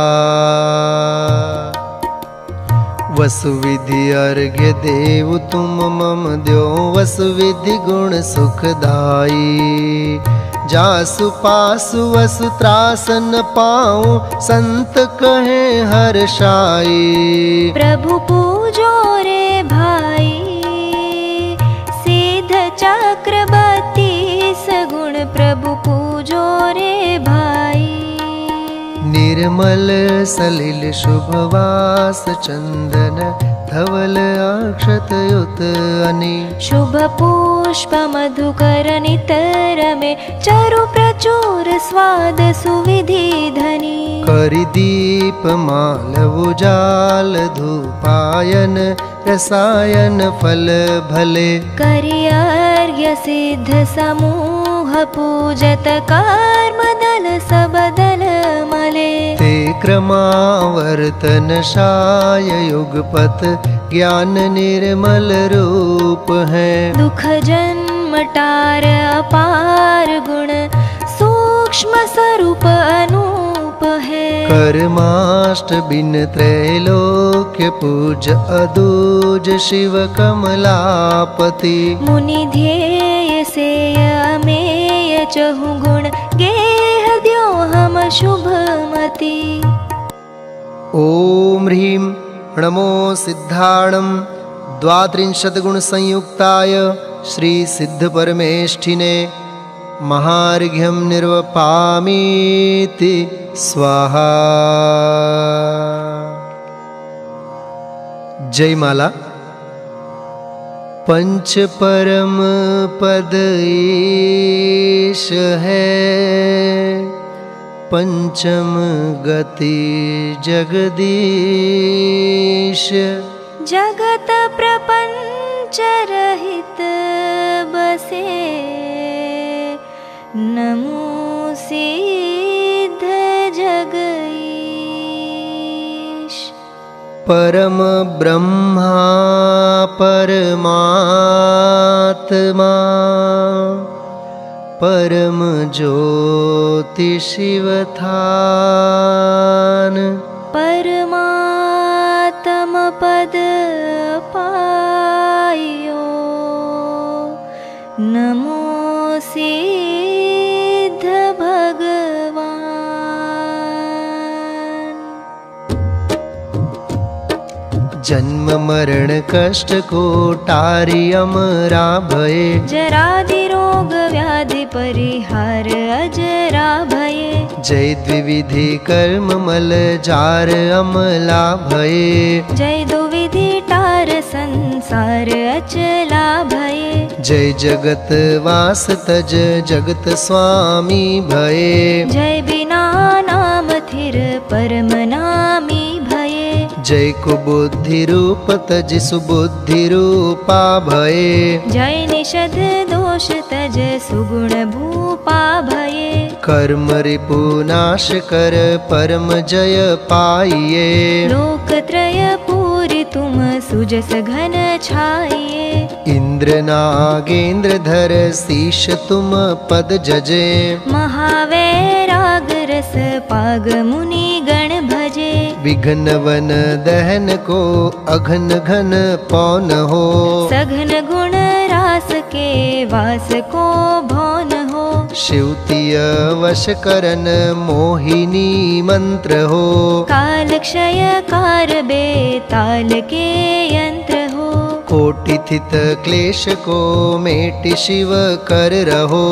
वसुविधि अर्घ्य देव तुम मम द्यो वसुविधि गुण सुखदाई। जासु पासु वसु त्रासन पाऊं संत कहे हर्षाई। प्रभु पूजो रे भाई सिद्ध चक्रवर्ती सगुण प्रभु पूजो रे भाई। निर्मल सलिल शुभवास चंदन धवल अक्षत युत अनि। शुभ पुष्प मधुकर नितर में चरु प्रचुर स्वाद सुविधि धनी। करि दीप माल उजाल धूपायन रसायन फल भले। करि अर्घ्य सिद्ध समूह पूजत कर्म दल सब दल मले। ते क्रमावर्तन शाय युगपत ज्ञान निर्मल रूप है। दुख जन्म टार अपार गुण सूक्ष्म स्वरूप अनूप है। कर्माष्ट बिन त्रैलोक्य पूज अदूज शिव कमलापति। मुनि ध्येय से अमेय चहु गुण गेह द्यो हम शुभमति। ॐ ह्रीं नमो सिद्धाणं द्वात्रिंशद्गुणसंयुक्ताय श्रीसिद्धपरमेष्ठिने महार्घ्यं निर्वपामीति स्वाहा। जयमाला। पंच परम पद ईश है पंचम गति जगदीश। जगत प्रपंच रहित बसे नमो सिद्ध जगईश। परम ब्रह्मा परमात्मा परम ज्योति शिवथान। परमात्म पद पायो नमो सिद्ध भगवान। जन्म मरण कष्ट को टारी अमरा भये। जरादि रोग व्याधि परिहार अजरा भये। जय द्विविधि कर्म मल जार अमला भये। जय दुविधि टार संसार अचला भये। जय जगत वास तज जगत स्वामी भये। जय बिना नाम थिर परम नामी भये। जय कुबुद्धि रूप तज सुबुद्धि रूपा भये। जय निषद दोष तज सुगुण भूपा भये। कर्म रिपु नाश कर परम जय पाइये। लोकत्रय पूरि तुम सुजस घन छाइये। इंद्र नागेंद्र धर शीश तुम पद जजे। महावैराग रस पाग मुनि गण भजे। विघ्न वन दहन को अघन घन पौन हो। सघन गुण रास के वास को भौन हो। शिवतीय वश करन मोहिनी मंत्र हो। काल क्षय कार बेताल के यंत्र हो। कोटि थित क्लेश को मेटि शिव कर रहो।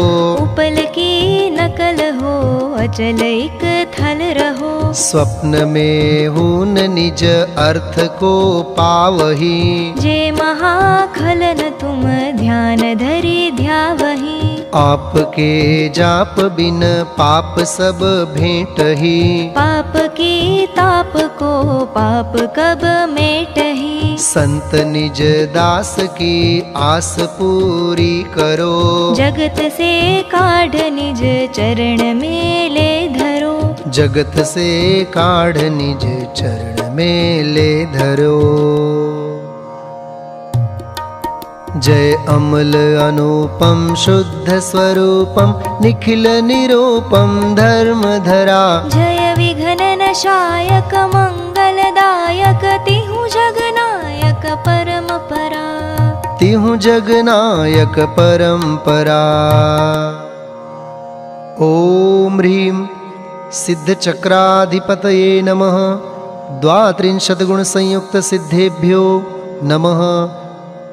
उपल की नकल हो अचल एक थल रहो। स्वप्न में हून निज अर्थ को पावही। जे महाखलन तुम ध्यान धरि ध्यावही। आपके जाप बिन पाप सब भेंटही। पाप की ताप को पाप कब मेटही। संत निज दास की आस पूरी करो। जगत से काढ़ निज चरण में ले धरो। जगत से काढ़ निज चरण में ले धरो। जय अमल अनुपम शुद्ध स्वरूपम निखिल निरूपम धर्मधरा। जय विघ्न नाशायक मंगलदायक तिहु जगनायक परमपरा। तिहु जगनायक परंपरा। ओम ह्रीं सिद्ध चक्राधिपतये नमः। 32 गुण संयुक्त सिद्धेभ्यो नमः।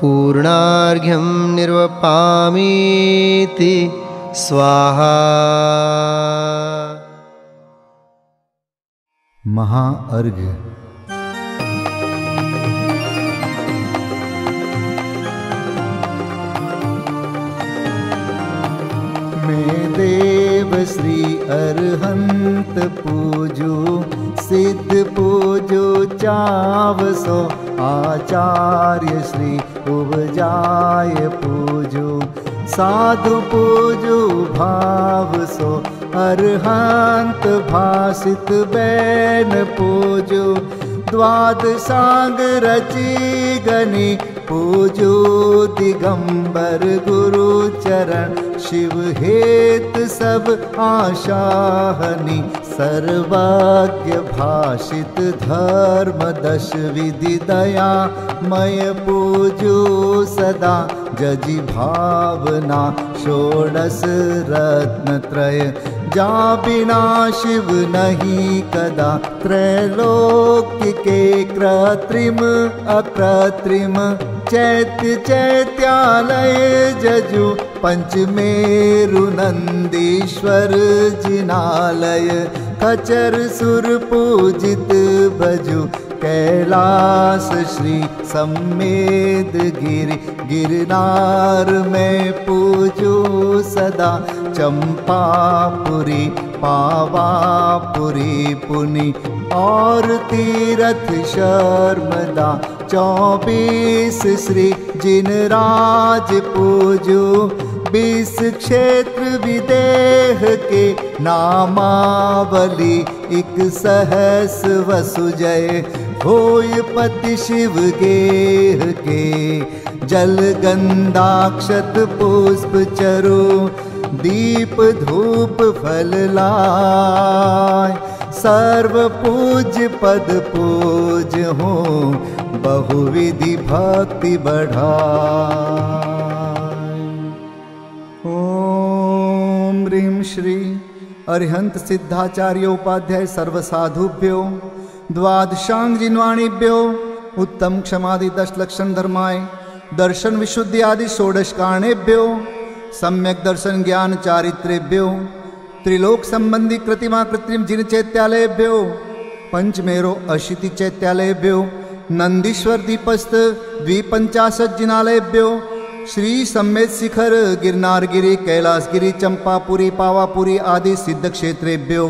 पूर्णार्घ्यं निर्वपामीति स्वाहा। महाअर्घ्य। मैं देव श्री अरहंत पूजो, सिद्ध पूजो चावसो, आचार्य श्री उपजाय पूजो, साधु पूजो भाव सो, अरहंत भासित बैन पूजो, द्वादशांग रची गनी पूजो, दिगंबर गुरु चरण शिव हेत सब आशाहनी, सर्वज्ञ भाषित धर्म दश विधि दया मय पूजो सदा, जजि भावना षोडश रत्न त्रय, जा बिना शिव नहीं कदा, त्रैलोक्य के कृत्रिम अकृत्रिम, चैत्य चैत्यालय जजु, पंचमेरु नंदीश्वर जिनालय, खचर सुर पूजित भजु, कैलास श्री सम्मेद गिरि, गिरनार में पूजो सदा, चंपापुरी पावापुरी पुनि, और तीरथ शर्मदा, 24 श्री जिनराज पूजो, 20 क्षेत्र विदेह के नामावली, 1 सहस वसुजय होय पति शिव गेह के, जल गंधाक्षत पुष्प चरो, दीप धूप फल लाय, सर्व पूज्य पद पूज हो, बहुविधि भक्ति बढ़ाय। ओम ह्रीं श्री अरिहंत सिद्धाचार्योपाध्याय सर्वसाधुभ्यो, द्वादशांग जिन्वाणीभ्यो, उत्तम क्षमादि 10 लक्षण धर्माय, दर्शन विशुद्धि आदि 16 कारणेभ्यो, सम्यक दर्शन ज्ञान चारित्रेभ्यो, त्रिलोक संबंधी कृतिमा कृत्रिम जिन चैत्यालयभ्यो, पंचमेरो अशीति चैत्यालयभ्यो, नंदीश्वर दीपस्थ 250 जिनालयभ्यो, श्री सम्मेद शिखर गिरनारगिरी कैलासगिरी चंपापुरी पावापुरी आदि सिद्ध क्षेत्रेभ्यो,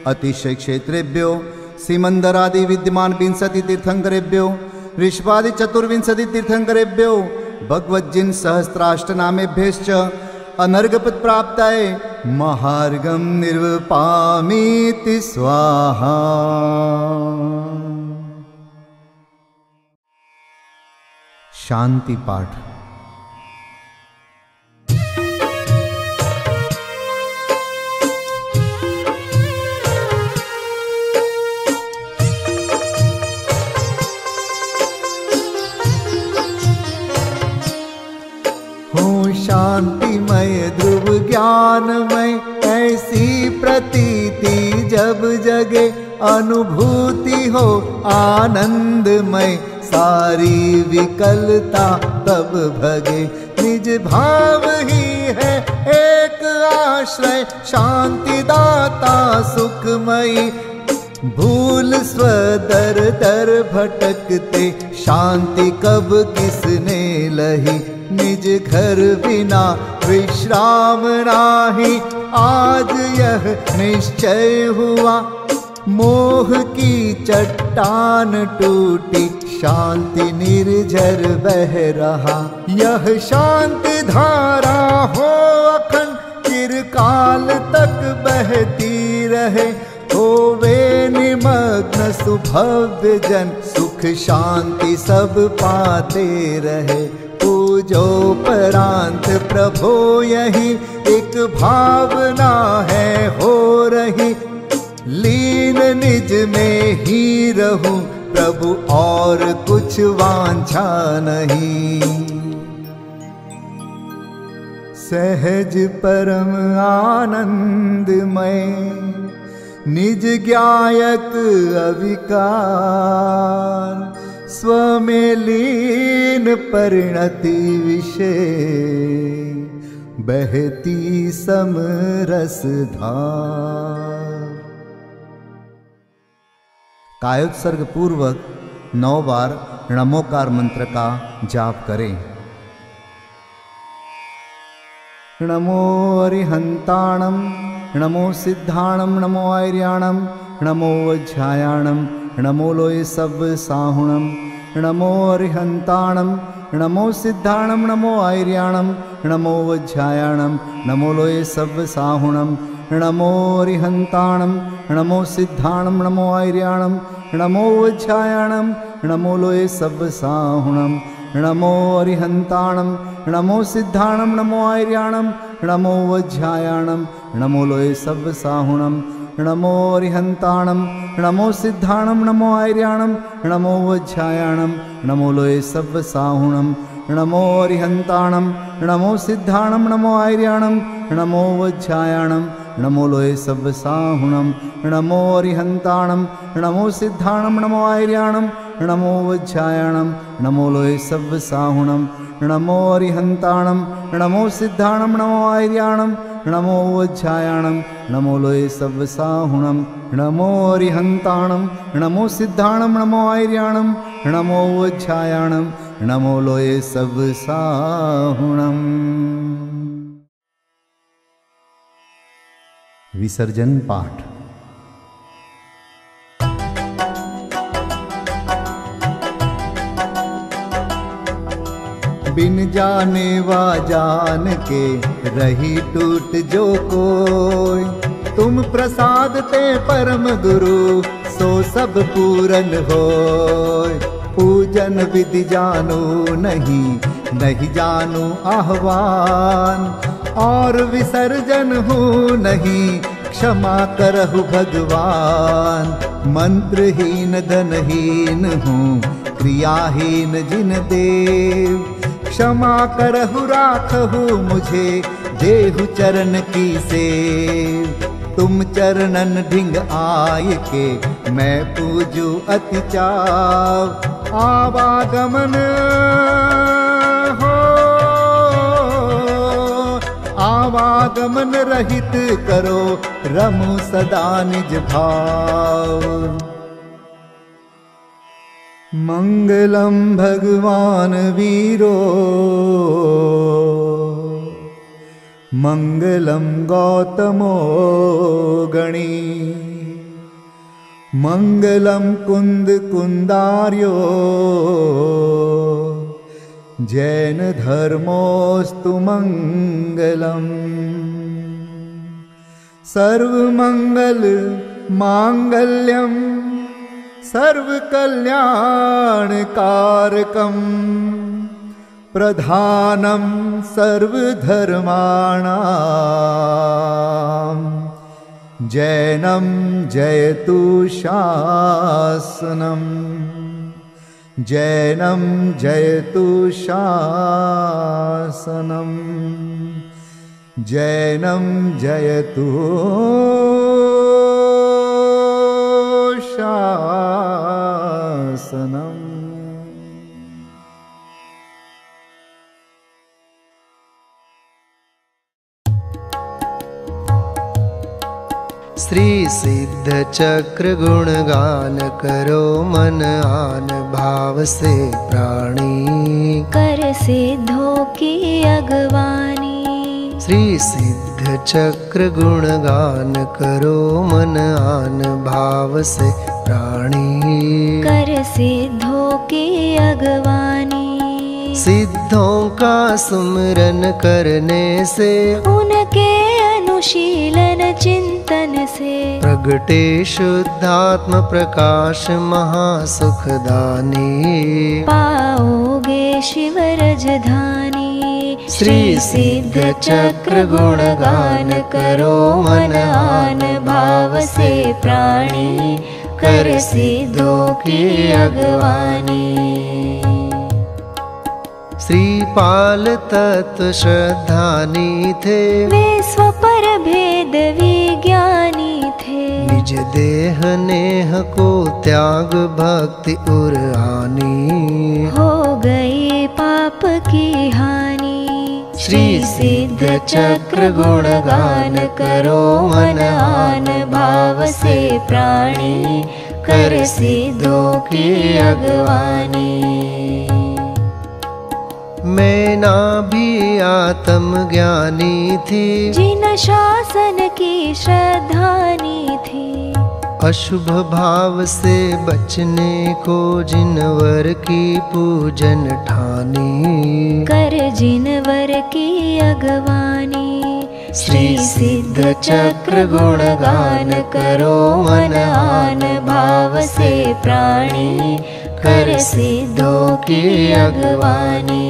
अतिशय क्षेत्रेभ्यो, सिमंदर आदि विद्यमान 20 तीर्थंकरेभ्यो, ऋषभादि 24 तीर्थंकरेभ्यो, भगवज्जिन सहस्राष्टनामेभ्यश्च अनर्घपद प्राप्ताय महार्घम निर्वपामीति स्वाहा। शांति पाठ। शांतिमय ध्रुव ज्ञानमय ऐसी प्रतीति जब जगे, अनुभूति हो आनंदमय सारी विकलता तब भगे, निज भाव ही है एक आश्रय शांति दाता सुखमयी, भूल स्वदर दर भटकते शांति कब किसने लही, निज घर बिना विश्राम नाही, आज यह निश्चय हुआ मोह की चट्टान टूटी, शांति निर्झर बह रहा, यह शांति धारा हो अखंड चिरकाल तक बहती रहे, होवे निमग्न सुभव्य जन, सुख शांति सब पाते रहे। पूजोपरांत प्रभो यही एक भावना है हो रही, लीन निज में ही रहूं प्रभु और कुछ वांछा नहीं। सहज परम आनंदमय निज ज्ञायक अविकार, स्वमें लीन परिणति विषय, बहती समरस धार। कायोत्सर्ग पूर्वक 9 बार नमोकार मंत्र का जाप करें। नमो अरिहंताणं, नमो सिद्धाणं, नमो आर्याणं, नमो वज्रायाणं, नमो लोय सब साहुणं। नमो अरिहंताणं, नमो सिद्धाणं, नमो आर्याणं, नमो वज्रायाणं, नमो लोय सब साहुणं। नमो अरिहंताणं, नमो सिद्धाणं, नमो आर्याणं, नमो वज्रायाणं, नमो लोय सब साहुणं। नमो अरिहंताणं, नमो सिद्धाणं, नमो आर्याणं, नमो वज्रायाणं, नमो लोय सब साहुणं। नमो अरिहंताणं, नमो सिद्धाणं, नमो आर्याणं, नमो वज्रायाणं, नमो लोय सब साहुणं। नमो अरिहंताणं, नमो सिद्धाणं, नमो आर्याणं, नमो वज्रायाणं, नमो लोय सब साहुणं। नमो अरिहंताणं, नमो सिद्धाणं, नमो आर्याणं, नमो वज्रायाणं, नमो लोय सब साहुणं। नमो अरिहंताणं, नमो सिद्धाणं, नमो आर्याणं, नमो वज्रायाणं, नमो लोय सब साहुणं। नमो अरिहंताणं, नमो सिद्धाणं, नमो आर्याणं, नमो वज्रायाणं, नमो लोय सब साहुणं। विसर्जन पाठ। बिन जाने वा जान के रही टूट जो कोई, तुम प्रसाद ते परम गुरु सो सब पूरन होय। पूजन विधि जानो नहीं, नहीं जानो आह्वान, और विसर्जन हूँ नहीं, क्षमा करहु भगवान। मंत्रहीन धनहीन हूँ, क्रियाहीन जिन देव, क्षमा करहु राखहु मुझे, देहु चरण की सेव। तुम चरणन ढिंग आय के, मैं पूजू अति चाव। आवागमन हो, आवागमन रहित करो, रमु सदा निज भाव। मंगलम भगवान वीरो, मंगलम गौतमो गणी, मंगलम कुंद कुंदार्यो, जैन धर्मोस्तु मंगलम। सर्वमंगल मांगल्यम, सर्व कल्याण कारकम, प्रधानम सर्वधर्माणां, जैनम जयतु शासनम, जैनम जयतु शासनम, जैनम जयतु शासनम। श्री सिद्ध चक्र गुणगान करो, मन आन भाव से प्राणी, कर सिद्धों की अगवानी। श्री सिद्ध चक्र गुणगान करो, मन आन भाव से प्राणी, कर सिद्धों की अगवानी। सिद्धों का सुमिरन करने से, उनके अनुशासन अनुशीलन चिंतन से प्रगटे शुद्धात्म प्रकाश महासुखदानी पाओगे शिव रजधानी। श्री सिद्ध चक्र गुणगान करो मन आन भाव से प्राणी कर सिद्धों की अगवानी। श्रीपाल तत्व श्रद्धानी थे वे स्वपर भेद विज्ञानी थे। निज देह नेह को त्याग भक्ति उर हानि हो गई पाप की हानि। श्री सिद्ध चक्र गुणगान करो मन आन भाव से प्राणी कर सिद्धों की अगवानी। मैं ना भी आत्म ज्ञानी थी जिन शासन की श्रद्धानी थी। अशुभ भाव से बचने को जिनवर की पूजन ठानी कर जिनवर की अगवानी। श्री सिद्ध चक्र गुणगान करो मन आन भाव से प्राणी कर सिद्धों की अगवानी।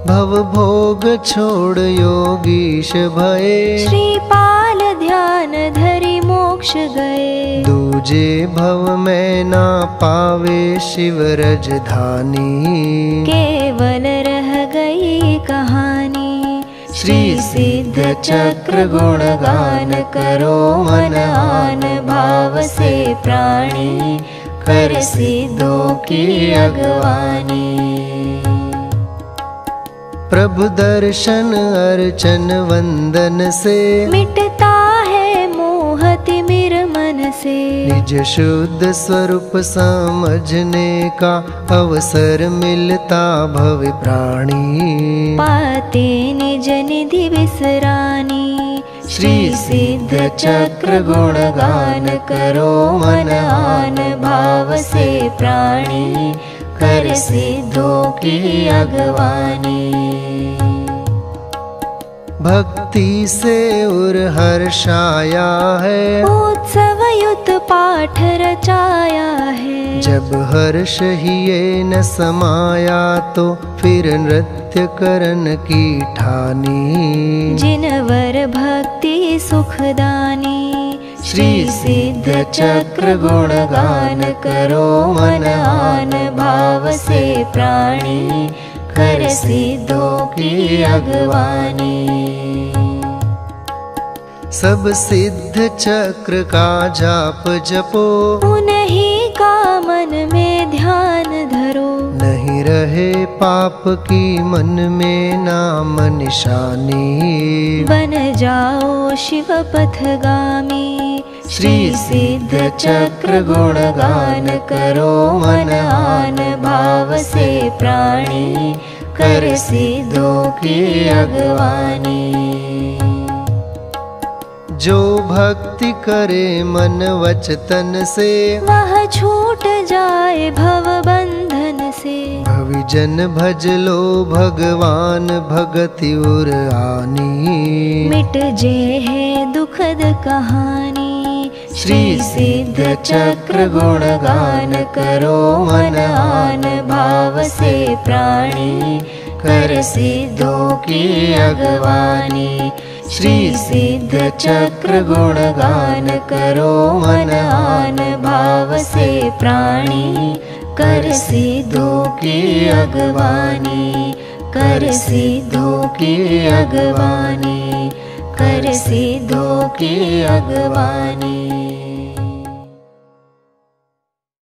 भव भोग छोड़ योगीश भये श्रीपाल ध्यान धरि मोक्ष गए। दूजे भव में ना पावे शिव रजधानी केवल रह गई कहानी। श्री सिद्ध चक्र गुणगान करो मन आन भाव से प्राणी कर सिद्धों की अगवानी। प्रभु दर्शन अर्चन वंदन से मिटता है मोह तिमिर मन से। निज शुद्ध स्वरूप समझने का अवसर मिलता भव प्राणी पाते निज निधि विसरानी। श्री सिद्ध चक्र गुणगान करो मन आन भाव से प्राणी कर सिद्धों की अगवानी। भक्ति से उर हर्षाया है उत्सव युत पाठ रचाया है। जब हर्ष ही ये न समाया तो फिर नृत्य करन की ठानी जिनवर भक्ति सुखदानी। श्री सिद्ध चक्र गुणगान करो मन आन भाव से प्राणी कर सिद्धों की अगवानी। सब सिद्ध चक्र का जाप जपो उन्हीं का मन में ध्यान धरो। नहीं रहे पाप की मन में नाम निशानी बन जाओ शिव पथगामी। श्री सिद्ध चक्र गुणगान करो मन आन भाव से प्राणी कर सिद्धों की अगवानी। जो भक्ति करे मन वचतन से वह छूट जाए भव बंधन से। भविजन भज लो भगवान भगति उर आनी मिट जे है दुखद कहानी। श्री सिद्ध चक्र गुणगान करो मन आन भाव से प्राणी कर सिद्धों की अगवानी। श्री सिद्ध चक्र गुणगान करो मन आन भाव से प्राणी कर सिद्धों की अगवानी कर सिद्धों की अगवानी कर सिद्धों की अगवानी।